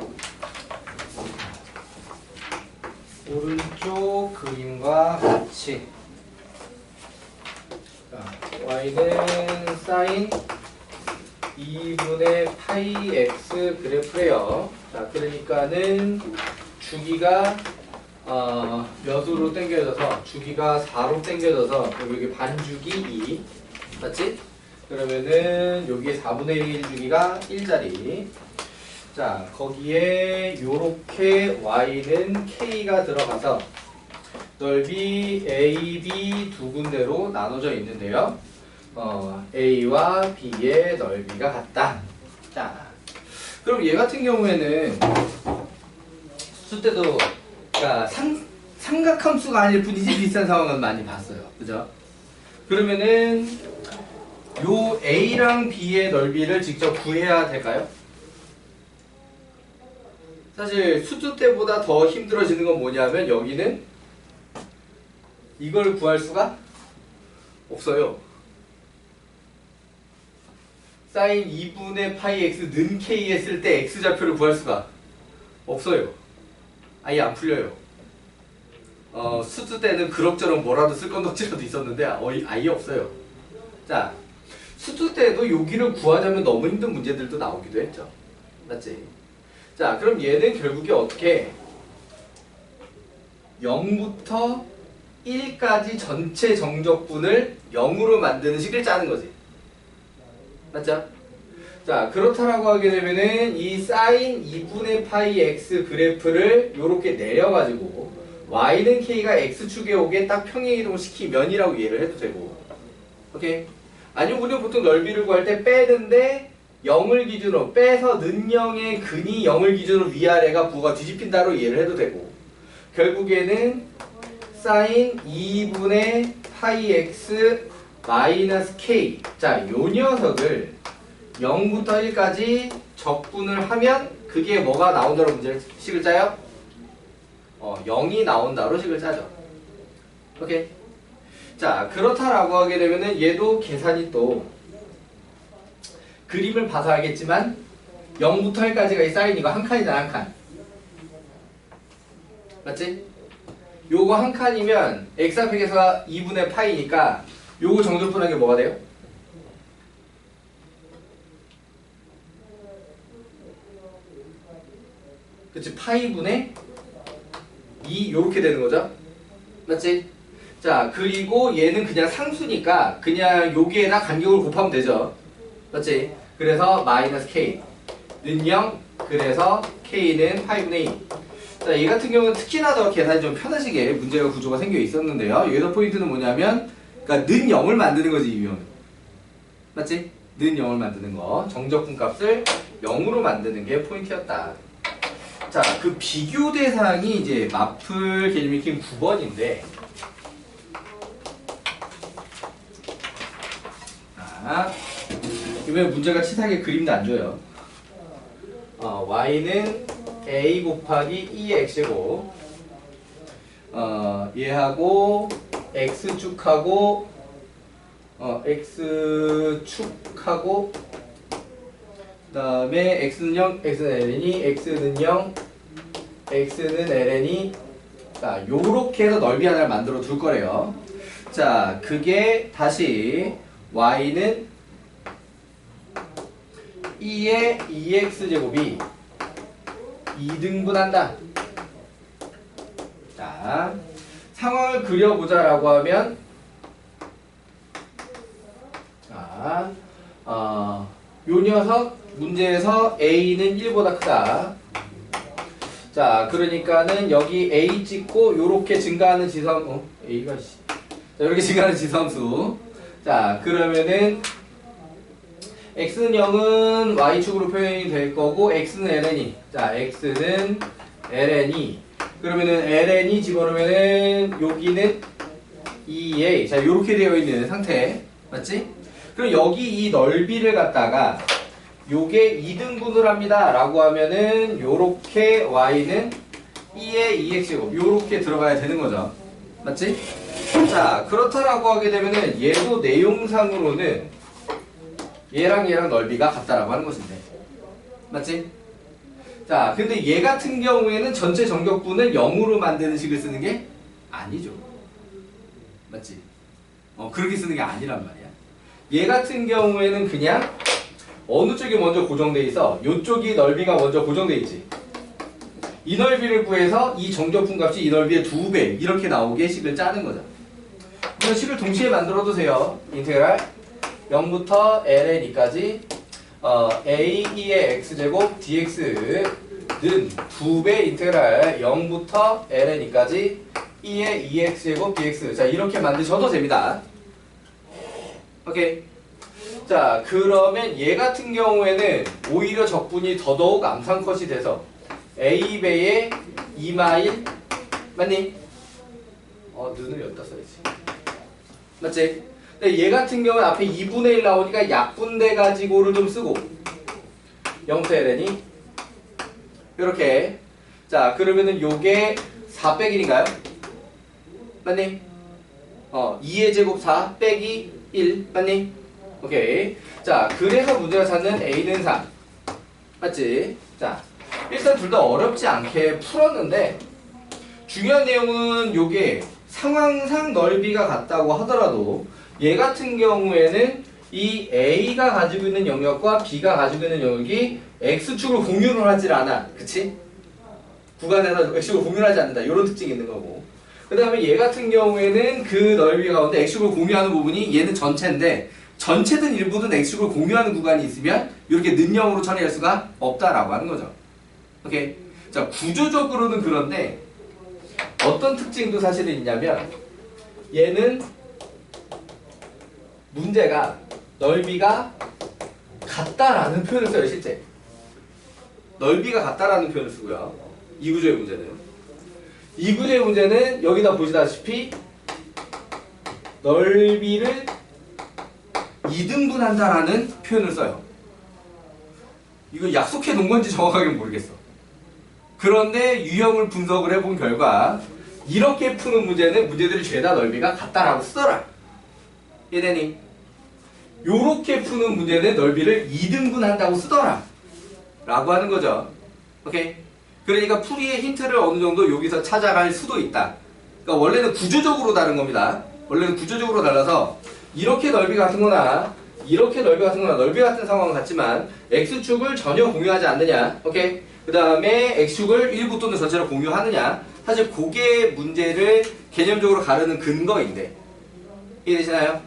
오른쪽 그림과 같이. 자, y는 사인 2분의 파이 x 그래프래요. 자, 그러니까는 주기가 몇으로 당겨져서 주기가 4로 당겨져서 여기 반주기 2 맞지? 그러면은 여기에 4분의 1 주기가 1짜리. 자, 거기에 요렇게 y는 k가 들어가서 넓이 A, B 두 군데로 나눠져 있는데요. A와 B의 넓이가 같다. 자, 그럼 얘 같은 경우에는 수 때도 그러니까 삼각함수가 아닐 뿐이지 비슷한 상황은 많이 봤어요. 그죠? 그러면은 요 A랑 B의 넓이를 직접 구해야 될까요? 사실 수투 때보다 더 힘들어지는 건 뭐냐면 여기는 이걸 구할 수가 없어요. 사인 2분의 파이 x 는 k 했을 때 x좌표를 구할 수가 없어요. 아예 안 풀려요. 수투 때는 그럭저럭 뭐라도 쓸 건덕지라도 있었는데 아예 없어요. 자, 수투 때도 여기를 구하자면 너무 힘든 문제들도 나오기도 했죠. 맞지? 자, 그럼 얘는 결국에 어떻게 0부터 1까지 전체 정적분을 0으로 만드는 식을 짜는 거지. 맞죠? 자, 그렇다라고 하게 되면은 이 사인 2분의 파이 x 그래프를 요렇게 내려가지고 y는 k가 x축에 오게 딱 평행이동을 시키면이라고 이해를 해도 되고. 오케이? 아니면 우리는 보통 넓이를 구할 때 빼는데 0을 기준으로 빼서 는 0의 근이 0을 기준으로 위아래가 부호가 뒤집힌다로 이해를 해도 되고. 결국에는 사인 2분의 파이 x 마이너스 k. 자, 요 녀석을 0부터 1까지 적분을 하면 그게 뭐가 나온다로 식을 짜요? 0이 나온다로 식을 짜죠. 오케이? 자, 그렇다라고 하게 되면은 얘도 계산이 또 그림을 봐서 알겠지만 0부터 1까지가 이 사인 이거 한 칸이잖아, 한 칸. 맞지? 요거 한 칸이면 x좌표에서 2분의 파이니까 요거 정적분한 게 뭐가 돼요? 그치? 파이분의 2 요렇게 되는 거죠? 맞지? 자, 그리고 얘는 그냥 상수니까 그냥 여기에다 간격을 곱하면 되죠. 맞지? 그래서 마이너스 k 는 0 그래서 k는 파이분의 2. 자, 얘 같은 경우는 특히나 더 계산이 좀 편하시게 문제가 구조가 생겨 있었는데요. 여기서 포인트는 뭐냐면 그러니까 는 0을 만드는 거지, 이 유형은. 맞지? 는 0을 만드는 거. 정적분 값을 0으로 만드는 게 포인트였다. 자, 그 비교 대상이 이제 마플 개념익힌 9번인데 자, 이번에 문제가 치사하게 그림도 안 줘요. y는 a 곱하기 2의 x제곱. 얘하고 x축하고 x축하고 그 다음에 x는 0, x는 ln이, x는 0, x는 ln이. 자, 요렇게 해서 넓이 하나를 만들어 둘 거래요. 자, 그게 다시 y는 2의 2x제곱이 2등분한다. 자, 상황을 그려보자라고 하면, 자, 요 녀석 문제에서 a는 1보다 크다. 자, 그러니까는 여기 a 찍고 요렇게 증가하는 지점, a가 자, 이렇게 증가하는 지점수. 자, 그러면은 x는 0은 y축으로 표현이 될 거고 x는 ln이. 자, x는 ln이. 그러면은 ln이 집어넣으면은 여기는 2a. 자, 요렇게 되어 있는 상태. 맞지? 그럼 여기 이 넓이를 갖다가 요게 2등분을 합니다 라고 하면은 요렇게 y는 2의 2x제곱 요렇게 들어가야 되는 거죠. 맞지? 자, 그렇다라고 하게 되면은 얘도 내용상으로는 얘랑 넓이가 같다라고 하는 것인데. 맞지? 자, 근데 얘 같은 경우에는 전체 정격분을 0으로 만드는 식을 쓰는 게 아니죠. 맞지? 그렇게 쓰는 게 아니란 말이야. 얘 같은 경우에는 그냥 어느 쪽이 먼저 고정돼 있어? 이쪽이 넓이가 먼저 고정돼 있지. 이 넓이를 구해서 이 정적분 값이 이 넓이의 2배 이렇게 나오게 식을 짜는 거죠. 그래서 식을 동시에 만들어 두세요. 인테그랄 0부터 ln까지 a 2의 x제곱 dx는 2배 인테그랄 0부터 ln까지 2의 2x제곱 dx. 자, 이렇게 만드셔도 됩니다. 오케이. 자, 그러면 얘 같은 경우에는 오히려 적분이 더더욱 암산컷이 돼서 a배의 2마일 맞니? 눈을 여기다 써야지. 맞지? 근데 얘 같은 경우는 앞에 2분의 1 나오니까 약분돼 가지고를 좀 쓰고 0부터 ln이 이렇게. 자, 그러면은 요게 4 빼기 1인가요? 맞니? 2의 제곱 4 빼기 1 맞니? 오케이. 자, 그래서 문제가 찾는 a는 3 맞지? 자, 일단 둘 다 어렵지 않게 풀었는데 중요한 내용은 요게 상황상 넓이가 같다고 하더라도 얘 같은 경우에는 이 a가 가지고 있는 영역과 b가 가지고 있는 영역이 x축을 공유를 하질 않아. 그치? 구간에서 x축을 공유하지 않는다. 이런 특징이 있는 거고. 그 다음에 얘 같은 경우에는 그 넓이 가운데 x축을 공유하는 부분이 얘는 전체인데 전체든 일부든 x축을 공유하는 구간이 있으면 이렇게 는영으로 처리할 수가 없다라고 하는 거죠. 오케이. 자, 구조적으로는 그런데 어떤 특징도 사실은 있냐면 얘는 문제가 넓이가 같다라는 표현을 써요. 실제 넓이가 같다라는 표현을 쓰고요. 이 구조의 문제는 여기다 보시다시피 넓이를 2등분한다라는 표현을 써요. 이거 약속해 놓은 건지 정확하게 모르겠어. 그런데 유형을 분석을 해본 결과 이렇게 푸는 문제는 문제들이 죄다 넓이가 같다라고 쓰더라. 얘네니 요렇게 푸는 문제는 넓이를 2등분한다고 쓰더라 라고 하는 거죠. 오케이? 그러니까 풀이의 힌트를 어느 정도 여기서 찾아갈 수도 있다. 그러니까 원래는 구조적으로 다른 겁니다. 원래는 구조적으로 달라서 이렇게 넓이 같은 거나 이렇게 넓이 같은 거나 넓이 같은 상황은 같지만 x축을 전혀 공유하지 않느냐. 오케이? 그 다음에 x축을 일부 또는 전체로 공유하느냐. 사실 그게 문제를 개념적으로 가르는 근거인데 이해되시나요?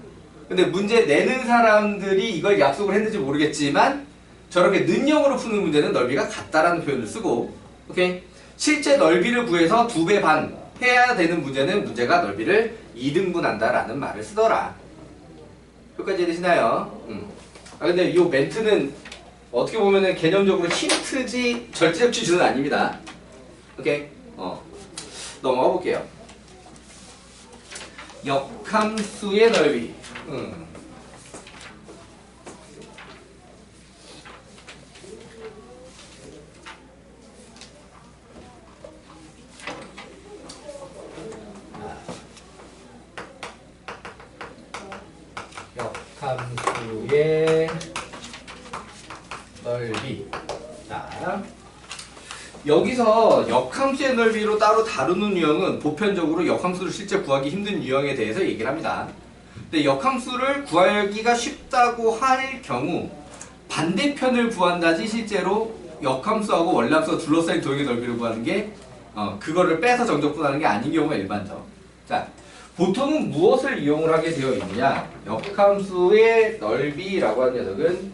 근데 문제 내는 사람들이 이걸 약속을 했는지 모르겠지만 저렇게 는영으로 푸는 문제는 넓이가 같다라는 표현을 쓰고 오케이? 실제 넓이를 구해서 2배 반 해야 되는 문제는 문제가 넓이를 2등분한다라는 말을 쓰더라. 여기까지 이해되시나요? 근데 이 멘트는 어떻게 보면은 개념적으로 힌트지 절대적 취지는 아닙니다. 오케이? 넘어가 볼게요. 역함수의 넓이. 역함수의 넓이. 자, 여기서 역함수의 넓이로 따로 다루는 유형은 보편적으로 역함수를 실제 구하기 힘든 유형에 대해서 얘기를 합니다. 근데 역함수를 구하기가 쉽다고 할 경우 반대편을 구한다지 실제로 역함수하고 원래함수가 둘러싸인 도형의 넓이를 구하는 게 그거를 빼서 정적분하는 게 아닌 경우가 일반적. 자, 보통은 무엇을 이용을 하게 되어 있느냐? 역함수의 넓이라고 하는 녀석은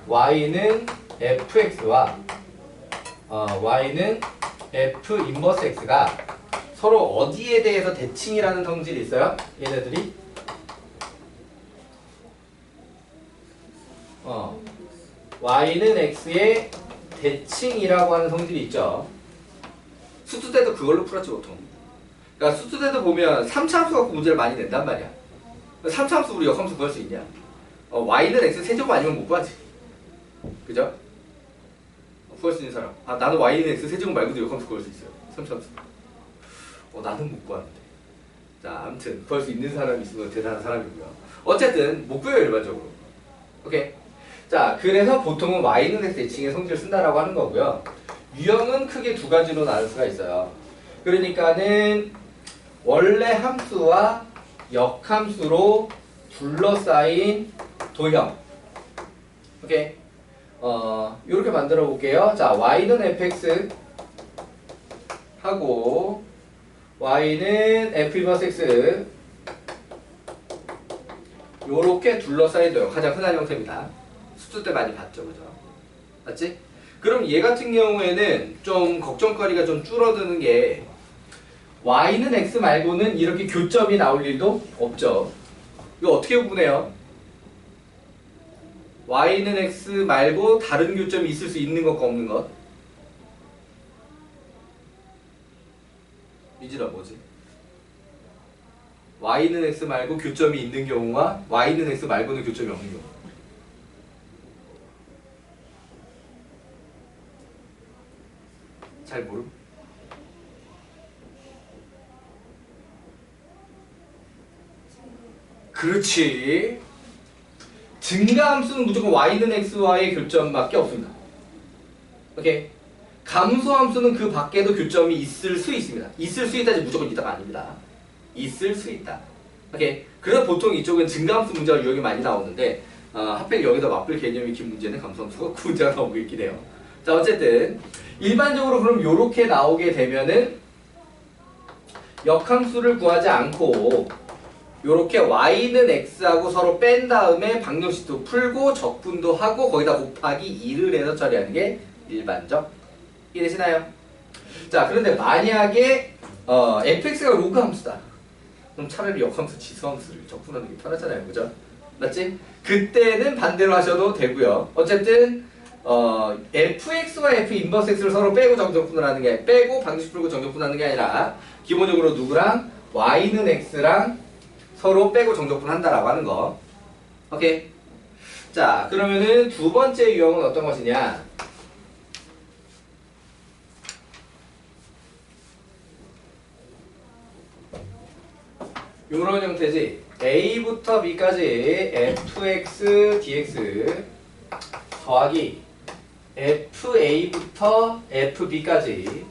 y는 fx와 y는 f 인버스 x가 서로 어디에 대해서 대칭이라는 성질이 있어요? 얘네들이 y는 x의 대칭이라고 하는 성질이 있죠. 수투 때도 그걸로 풀었지 보통. 그러니까 수투 때도 보면 3차함수 갖고 문제를 많이 낸단 말이야. 3차함수 우리 역함수 구할 수 있냐? y는 x 세제곱 아니면 못 구하지. 그죠? 구할 수 있는 사람. 아, 나는 y는 x 세제곱 말고도 역함수 구할 수 있어요. 3차함수. 나는 못 구하는데. 자, 아무튼 구할 수 있는 사람이 있으면 대단한 사람이고요. 어쨌든 못 구해요, 일반적으로. 오케이. 자, 그래서 보통은 y는 x 대칭의 성질을 쓴다라고 하는 거고요. 유형은 크게 두 가지로 나눌 수가 있어요. 그러니까는 원래 함수와 역함수로 둘러싸인 도형. 오케이. 이렇게 만들어 볼게요. 자, y는 fx 하고 y는 f 인버스 x 요렇게 둘러싸인 도형. 가장 흔한 형태입니다. 수투 때 많이 봤죠, 그죠? 맞지? 그럼 얘 같은 경우에는 좀 걱정거리가 좀 줄어드는 게 y는 x 말고는 이렇게 교점이 나올 일도 없죠. 이거 어떻게 구분해요? y는 x 말고 다른 교점이 있을 수 있는 것과 없는 것. 이지라 뭐지? y는 x 말고 교점이 있는 경우와 y는 x 말고는 교점이 없는 경우. 잘 모름? 그렇지. 증가함수는 무조건 y는 x와의 교점밖에 없습니다. 오케이. 감소함수는 그 밖에도 교점이 있을 수 있습니다. 있을 수 있다지 무조건 있다가 아닙니다. 있을 수 있다. 오케이. 그래서 보통 이쪽은 증가함수 문제가 유형이 많이 나오는데 하필 여기다 맞불 개념이 긴 문제는 감소함수가 그 문제가 나오고 있긴 해요. 자, 어쨌든 일반적으로 그럼 이렇게 나오게 되면은 역함수를 구하지 않고 요렇게 y는 x하고 서로 뺀 다음에 방정식도 풀고 적분도 하고 거기다 곱하기 2를 해서 처리하는 게 일반적. 이해되시나요? 자, 그런데 만약에 fx가 로그 함수다. 그럼 차라리 역함수 지수함수를 적분하는 게 편하잖아요. 그죠? 맞지? 그때는 반대로 하셔도 되고요. 어쨌든 fx와 f 인버스 x를 서로 빼고 정적분을 하는 게 빼고 방정식 풀고 정적분하는 게 아니라 기본적으로 누구랑 y는 x랑 서로 빼고 정적분 한다라고 하는 거. 오케이. 자, 그러면은 두 번째 유형은 어떤 것이냐? 요런 형태지. a부터 b까지 fx dx 더하기 fa부터 fb까지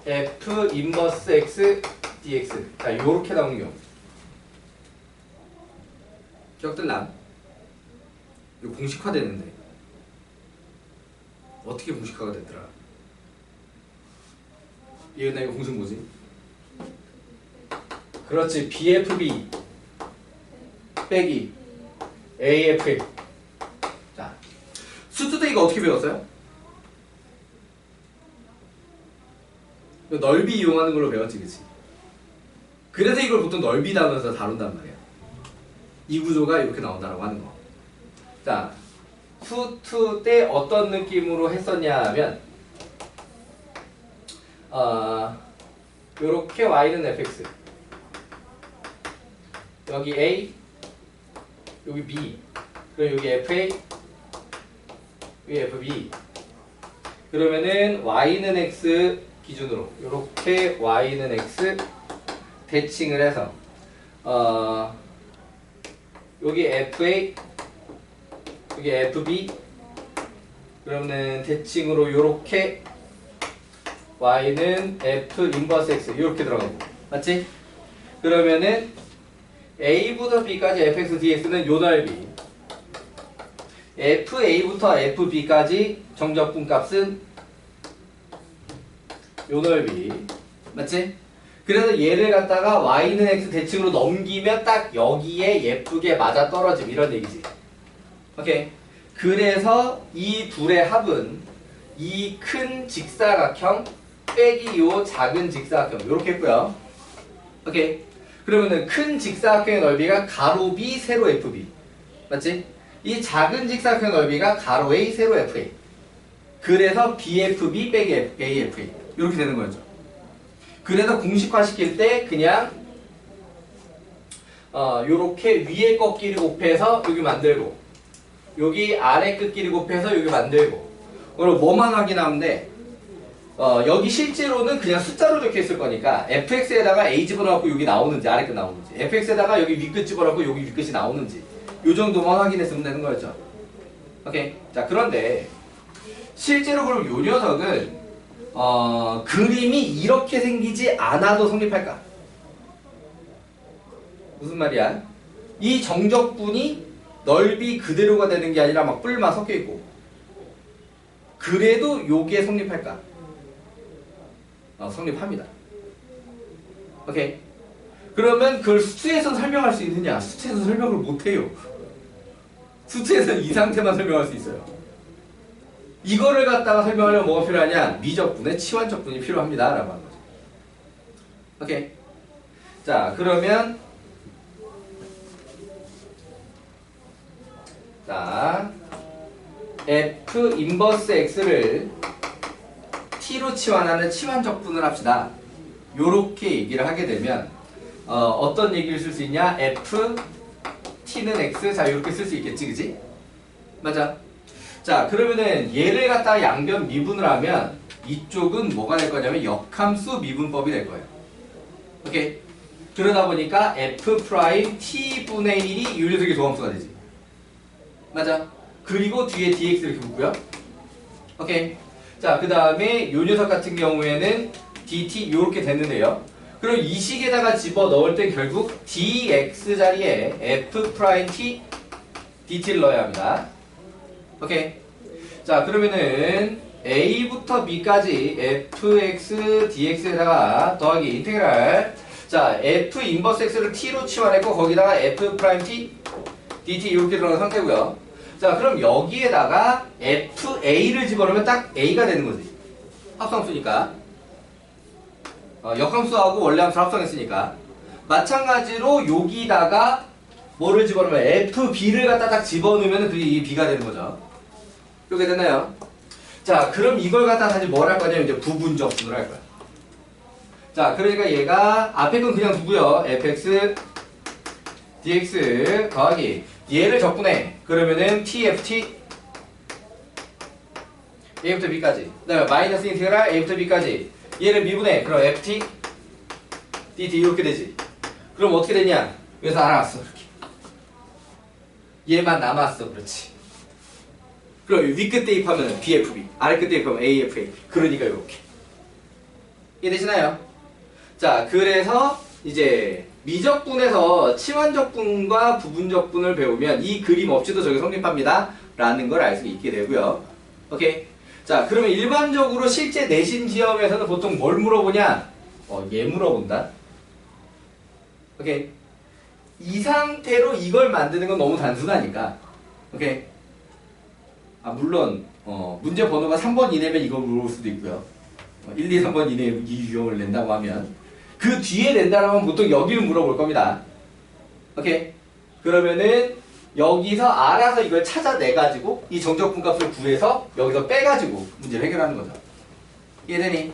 f 인버스 x dx. 자, 요렇게 나오는 경우. 기억들남? 이거 공식화되는데 어떻게 공식화가 됐더라? 얘나 이거 공식 뭐지? 그렇지. bfb 빼기 af. 자, 수투 때 이거 어떻게 배웠어요? 넓이 이용하는 걸로 배웠지, 그치? 그래서 이걸 보통 넓이 나오면서 다룬단 말이야. 이 구조가 이렇게 나온다라고 하는 거. 자, 수투 때 어떤 느낌으로 했었냐 하면 요렇게 y는 fx 여기 a 여기 b 그리고 여기 fa 여기 fb 그러면은 y는 x 기준으로 요렇게 y는 x 대칭을 해서 여기 FA, 여기 FB, 그러면은 대칭으로 요렇게 Y는 F 인버스 X 이렇게 들어가고, 맞지? 그러면은 A부터 B까지 fx dx는 요 넓이, FA부터 FB까지 정적분 값은 요 넓이, 맞지? 그래서 얘를 갖다가 Y는 X 대칭으로 넘기면 딱 여기에 예쁘게 맞아 떨어짐 이런 얘기지. 오케이. 그래서 이 둘의 합은 이 큰 직사각형 빼기 요 작은 직사각형 요렇게 했고요. 오케이. 그러면은 큰 직사각형의 넓이가 가로 B 세로 FB, 맞지? 이 작은 직사각형 넓이가 가로 A 세로 FA. 그래서 BFB 빼기 AFA 이렇게 되는 거죠. 그래서 공식화 시킬 때 그냥 요렇게 위에 끝끼리 곱해서 여기 만들고, 여기 아래 끝끼리 곱해서 여기 만들고. 그럼 뭐만 확인하면 돼? 여기 실제로는 그냥 숫자로 적혀 있을 거니까 fx에다가 a 집어넣고 여기 나오는지 아래 끝 나오는지, fx에다가 여기 위 끝 집어넣고 여기 위 끝이 나오는지 요 정도만 확인했으면 되는 거였죠. 오케이. 자, 그런데 실제로 그럼 요 녀석은 그림이 이렇게 생기지 않아도 성립할까? 무슨 말이야? 이 정적분이 넓이 그대로가 되는 게 아니라 막 뿔만 섞여 있고, 그래도 요게 성립할까? 성립합니다. 오케이. 그러면 그걸 수에서 설명할 수 있느냐? 수에서 설명을 못해요. 수에서는 이 상태만 설명할 수 있어요. 이거를 갖다가 설명하려면 뭐가 필요하냐? 미적분의 치환적분이 필요합니다 라고 하는 거죠. 오케이. 자, 그러면 자, F 인버스 X를 T로 치환하는 치환적분을 합시다. 요렇게 얘기를 하게 되면 어떤 얘기를 쓸 수 있냐? F T는 X. 자, 요렇게 쓸 수 있겠지, 그지? 맞아. 자, 그러면은 얘를 갖다가 양변 미분을 하면 이쪽은 뭐가 될 거냐면 역함수 미분법이 될 거예요. 오케이. 그러다 보니까 F 프라임 T분의 1이 이 녀석의 조함수가 되지. 맞아. 그리고 뒤에 dx 이렇게 붙고요. 오케이. 자, 그 다음에 요 녀석 같은 경우에는 dt 요렇게 됐는데요. 그럼 이 식에다가 집어 넣을 땐 결국 dx 자리에 f 프라임 t dt를 넣어야 합니다. 오케이. 자, 그러면은 a부터 b까지 fx dx에다가 더하기 인테그랄. 자, f 인버스 x를 t로 치환했고 거기다가 f 프라임 t dt 이렇게 들어간 상태고요. 자, 그럼 여기에다가 FA를 집어넣으면 딱 A가 되는 거지. 합성수니까. 역함수하고 원래함수 합성했으니까. 마찬가지로 여기다가 뭐를 집어넣으면 FB를 갖다 딱 집어넣으면 그게 이 B가 되는 거죠. 이렇게 됐나요? 자, 그럼 이걸 갖다 다시 뭘 할 거냐면 이제 부분적분을 할 거야. 자, 그러니까 얘가 앞에 건 그냥 두고요. fx dx 더하기 얘를 적분해. 그러면은 tft a부터 b까지. 그다음에 마이너스 인테그랄 a부터 b까지. 얘를 미분해. 그럼 ft dt 이렇게 되지. 그럼 어떻게 되냐? 여기서 알아왔어. 이렇게. 얘만 남았어. 그렇지. 그럼 위 끝 대입하면 bfb, 아래 끝 대입하면 afa. 그러니까 이렇게. 이해되시나요? 자, 그래서 이제 미적분에서 치환적분과 부분적분을 배우면 이 그림 없이도 저게 성립합니다 라는 걸 알 수 있게 되고요. 오케이. 자, 그러면 일반적으로 실제 내신 시험에서는 보통 뭘 물어보냐? 얘 물어본다. 오케이. 이 상태로 이걸 만드는 건 너무 단순하니까. 오케이. 물론 문제 번호가 3번 이내면 이걸 물어볼 수도 있고요. 1, 2, 3번 이내에 이 유형을 낸다고 하면 그 뒤에 낸다고 하면 보통 여기를 물어볼 겁니다. 오케이? 그러면은 여기서 알아서 이걸 찾아내가지고 이 정적분 값을 구해서 여기서 빼가지고 문제를 해결하는 거죠. 이해되니?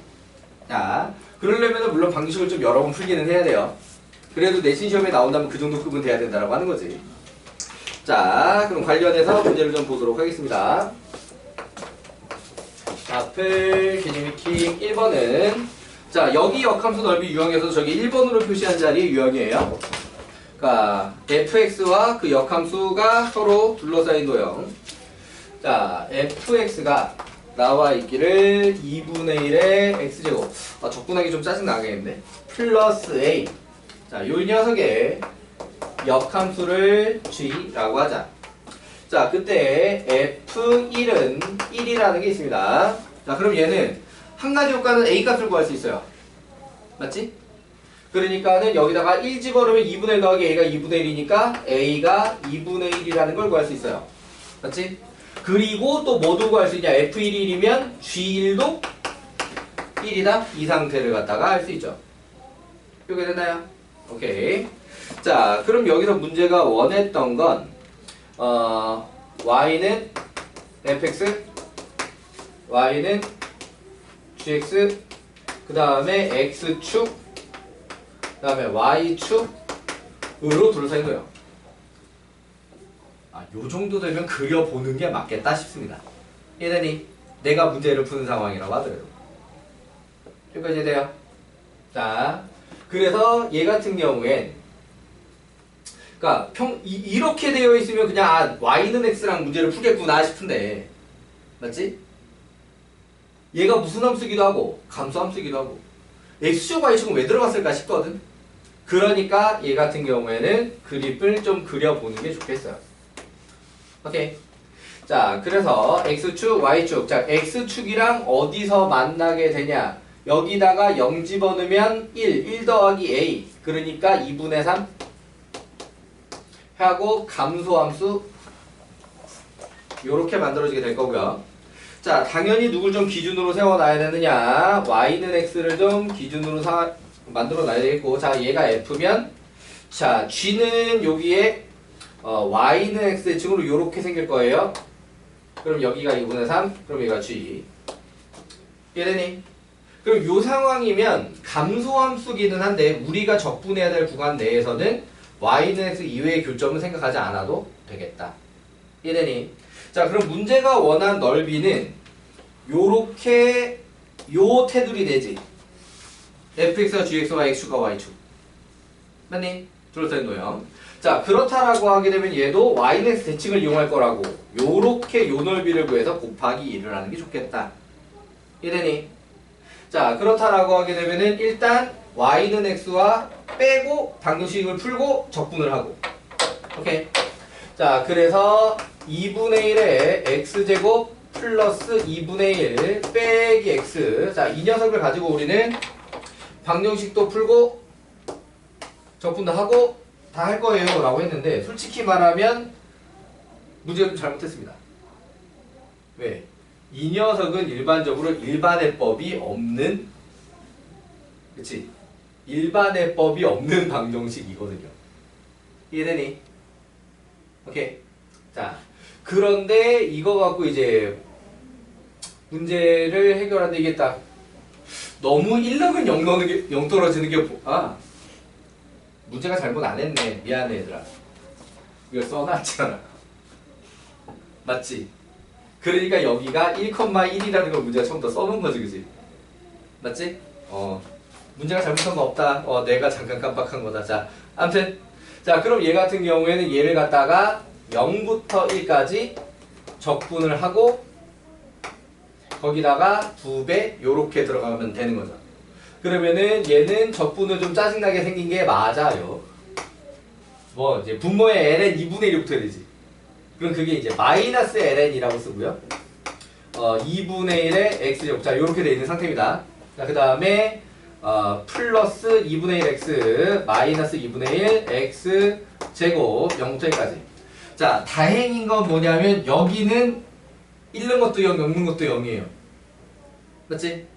자, 그러려면 물론 방식을 좀 여러 번 풀기는 해야 돼요. 그래도 내신 시험에 나온다면 그 정도 급은 돼야 된다라고 하는 거지. 자, 그럼 관련해서 문제를 좀 보도록 하겠습니다. 앞을 개념이킹 1번은 자, 여기 역함수 넓이 유형에서 저기 1번으로 표시한 자리의 유형이에요. 그러니까 fx와 그 역함수가 서로 둘러싸인 도형. 자, fx가 나와 있기를 2분의 1의 x제곱. 적분하기 좀 짜증나겠는데? 플러스 a. 자, 요 녀석의 역함수를 g라고 하자. 자, 그때 f1은 1이라는 게 있습니다. 자, 그럼 얘는 한 가지 효과는 a 값을 구할 수 있어요. 맞지? 그러니까는 여기다가 1 집어넣으면 2분의 1 더하기 a가 2분의 1이니까 a가 2분의 1이라는 걸 구할 수 있어요. 맞지? 그리고 또 뭐 두고 할 수 있냐? f1이 1이면 g1도 1이다. 이 상태를 갖다가 할 수 있죠. 이렇게 됐나요? 오케이. 자, 그럼 여기서 문제가 원했던 건 y는 fx, y는 gx, 그 다음에 x축, 그 다음에 y축으로 둘러싸인 거예요. 요 정도 되면 그려보는 게 맞겠다 싶습니다. 이해되니? 내가 문제를 푸는 상황이라고 하더라도. 여기까지 돼요. 자, 그래서 얘 같은 경우엔 그러니까 이렇게 되어 있으면 그냥 y는 x랑 문제를 풀겠구나 싶은데 맞지? 얘가 무슨 함수기도 하고 감수 함수기도 하고 x축 y축은 왜 들어갔을까 싶거든. 그러니까 얘 같은 경우에는 그립을 좀 그려보는 게 좋겠어요. 오케이. 자, 그래서 x축, y축. 자, x축이랑 어디서 만나게 되냐? 여기다가 0 집어넣으면 1 더하기 a. 그러니까 2분의 3 하고 감소함수 요렇게 만들어지게 될 거고요. 자, 당연히 누굴 좀 기준으로 세워놔야 되느냐? y는 x를 좀 기준으로 만들어놔야 되겠고, 자, 얘가 f면, 자, g는 여기에 y는 x의 층으로 요렇게 생길 거예요. 그럼 여기가 2분의 3, 그럼 여기가 g. 이해되니? 그럼 요 상황이면 감소함수기는 한데 우리가 적분해야 될 구간 내에서는 y는 x 이외의 교점은 생각하지 않아도 되겠다. 이해되니? 자, 그럼 문제가 원한 넓이는 요렇게 요 테두리 되지. fx와 gx와 x축과 y축. 맞니? 둘러싸인 도형. 자, 그렇다라고 하게 되면 얘도 y는 x 대칭을 이용할 거라고 요렇게 요 넓이를 구해서 곱하기 1을 하는 게 좋겠다. 이해되니? 자, 그렇다라고 하게 되면은 일단 y는 x와 빼고 방정식을 풀고 적분을 하고. 오케이. 자, 그래서 2분의 1의 x제곱 플러스 2분의 1 빼기 x. 자, 이 녀석을 가지고 우리는 방정식도 풀고 적분도 하고 다 할 거예요 라고 했는데 솔직히 말하면 문제가 좀 잘못했습니다. 왜? 이 녀석은 일반적으로 일반해법이 없는, 그치? 일반해법이 없는 방정식이거든요. 이해되니? 오케이. 자, 그런데 이거 갖고 이제 문제를 해결하는데 이게 딱 너무 1력은 0 떨어지는 게 문제가 잘못 안 했네. 미안해 얘들아. 이걸 써놨잖아. 맞지? 그러니까 여기가 1,1이라는 걸 문제가 처음부터 써놓은 거지, 그치? 맞지? 문제가 잘못한 거 없다. 내가 잠깐 깜빡한 거다. 자, 아무튼 자, 그럼 얘 같은 경우에는 얘를 갖다가 0부터 1까지 적분을 하고 거기다가 2배 요렇게 들어가면 되는 거죠. 그러면은 얘는 적분을 좀 짜증나게 생긴 게 맞아요. 뭐 이제 분모의 ln 2분의 1이 붙어야 되지. 그럼 그게 이제 마이너스 ln이라고 쓰고요. 2분의 1의 x제곱. 자, 요렇게 돼 있는 상태입니다. 자, 그 다음에 플러스 2분의 1 x 마이너스 2분의 1 x 제곱 0부터 1까지. 자, 다행인 건 뭐냐면 여기는 잃는 것도 0, 엮는 것도 0이에요. 맞지?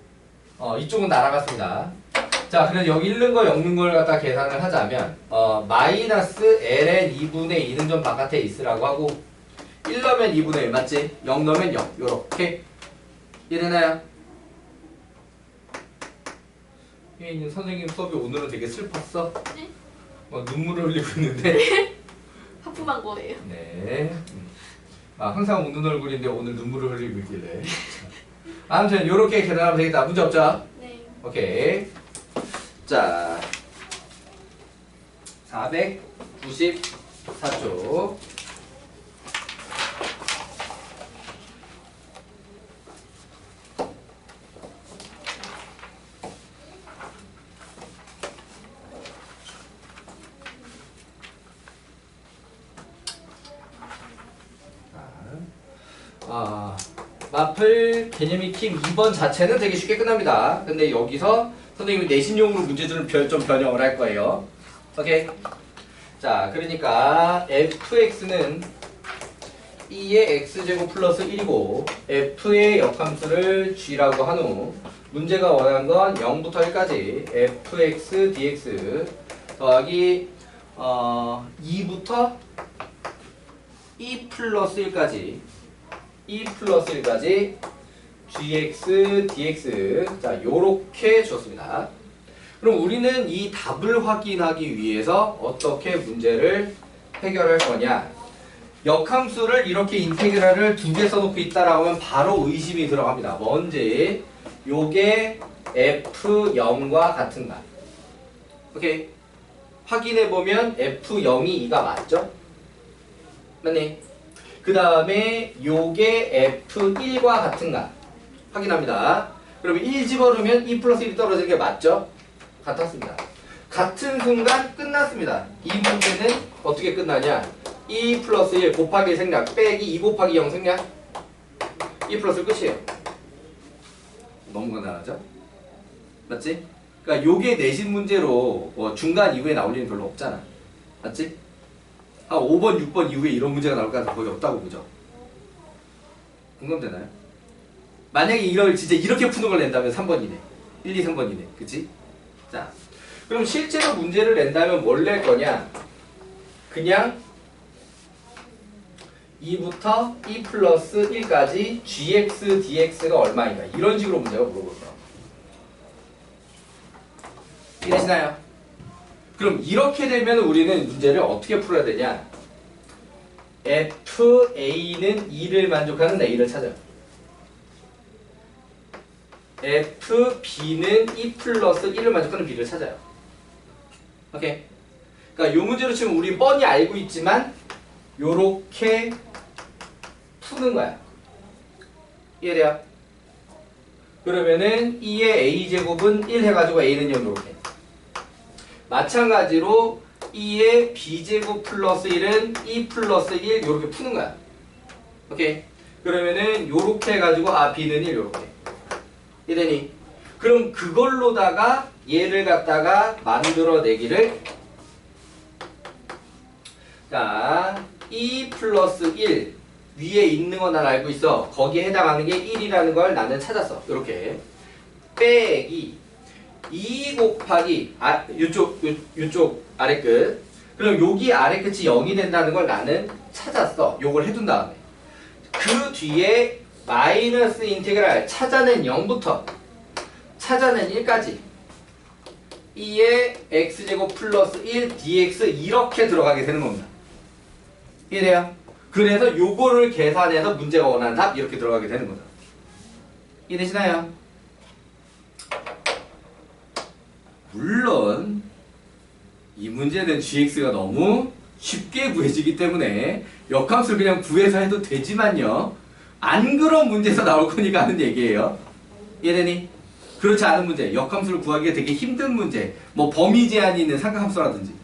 이쪽은 날아갔습니다. 자, 그래서 여기 잃는 거, 엮는 걸 갖다 계산을 하자면 마이너스 ln 2분의 2는 좀 바깥에 있으라고 하고 1 넣으면 2분의 1 맞지? 0 넣으면 0 요렇게 이해되나요? 혜인이 선생님 수업이 오늘은 되게 슬펐어? 네? 눈물을 흘리고 있는데 하품한 거예요. 네. 항상 웃는 얼굴인데 오늘 눈물을 흘리고 있길래. 아무튼 요렇게 계산하면 되겠다. 문제 없죠? 네. 오케이. 자, 94쪽. 마플 개념 익힘 2번 자체는 되게 쉽게 끝납니다. 근데 여기서 선생님이 내신용으로 문제들은 좀 변형을 할 거예요. 오케이. 자, 그러니까 fx는 2의 x제곱 플러스 1이고 f의 역함수를 g라고 한 후 문제가 원하는 건 0부터 1까지 fx dx 더하기 2부터 2 플러스 1까지 2 플러스 1까지 gx dx. 자, 요렇게 줬습니다. 그럼 우리는 이 답을 확인하기 위해서 어떻게 문제를 해결할 거냐? 역함수를 이렇게 인테그랄을 2개 써놓고 있다라고 하면 바로 의심이 들어갑니다. 뭔지 요게 f0과 같은가? 오케이. 확인해보면 f0이 2가 맞죠? 맞니? 그 다음에 요게 f1과 같은가? 확인합니다. 그러면 1 집어넣으면 2 플러스 1이 떨어지는 게 맞죠? 같았습니다. 같은 순간 끝났습니다. 이 문제는 어떻게 끝나냐? 2 플러스 1 곱하기 생략 빼기 2 곱하기 0 생략 2 플러스 1 끝이에요. 너무 간단하죠? 맞지? 그러니까 요게 내신 문제로 중간 이후에 나올 일은 별로 없잖아. 맞지? 5번, 6번 이후에 이런 문제가 나올 가능성이 거의 없다고 보죠. 공감되나요? 만약에 이걸 진짜 이렇게 푸는 걸 낸다면 3번이네. 1, 2, 3번이네. 그치? 자, 그럼 실제로 문제를 낸다면 뭘 낼 거냐? 그냥 2부터 2 플러스 1까지 gx, dx가 얼마인가? 이런 식으로 문제가 물어볼 거야. 이해되시나요? 그럼 이렇게 되면 우리는 문제를 어떻게 풀어야 되냐? FA는 2를 만족하는 A를 찾아요. FB는 2 플러스 1을 만족하는 B를 찾아요. 오케이? 그러니까 이 문제로 치면 우리 뻔히 알고 있지만 요렇게 푸는 거야. 이해돼요? 그러면은 2의 A제곱은 1 해가지고 A는 0 요렇게. 마찬가지로 2의 b제곱 플러스 1은 2 플러스 1 요렇게 푸는 거야. 오케이? 그러면은 요렇게 해가지고 b는 1 요렇게. 이래니? 그럼 그걸로다가 얘를 갖다가 만들어내기를 자, 2 플러스 1 위에 있는 거 난 알고 있어. 거기에 해당하는 게 1이라는 걸 나는 찾았어. 요렇게 빼기 2 곱하기 요쪽 아래끝. 그럼 여기 아래끝이 0이 된다는 걸 나는 찾았어. 요걸 해둔 다음에 그 뒤에 마이너스 인테그랄 찾아낸 0부터 찾아낸 1까지 2의 x제곱 플러스 1 dx 이렇게 들어가게 되는 겁니다. 이해돼요? 그래서 요거를 계산해서 문제가 원하는 답 이렇게 들어가게 되는 거죠. 이해되시나요? 물론 이 문제는 gx가 너무 쉽게 구해지기 때문에 역함수를 그냥 구해서 해도 되지만요. 안 그런 문제에서 나올 거니까 하는 얘기예요. 이해되니? 그렇지 않은 문제, 역함수를 구하기가 되게 힘든 문제, 뭐 범위 제한이 있는 삼각함수라든지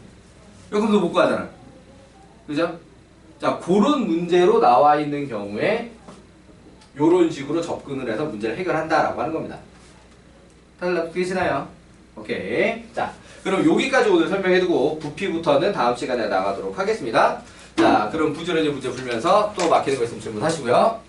역함수 못 구하잖아. 그죠? 자, 그런 문제로 나와 있는 경우에 요런 식으로 접근을 해서 문제를 해결한다라고 하는 겁니다. 다들 납득되시나요? 오케이. 자, 그럼 여기까지 오늘 설명해두고 부피부터는 다음 시간에 나가도록 하겠습니다. 자, 그럼 부지런히 문제 풀면서 또 막히는 거 있으면 질문하시고요.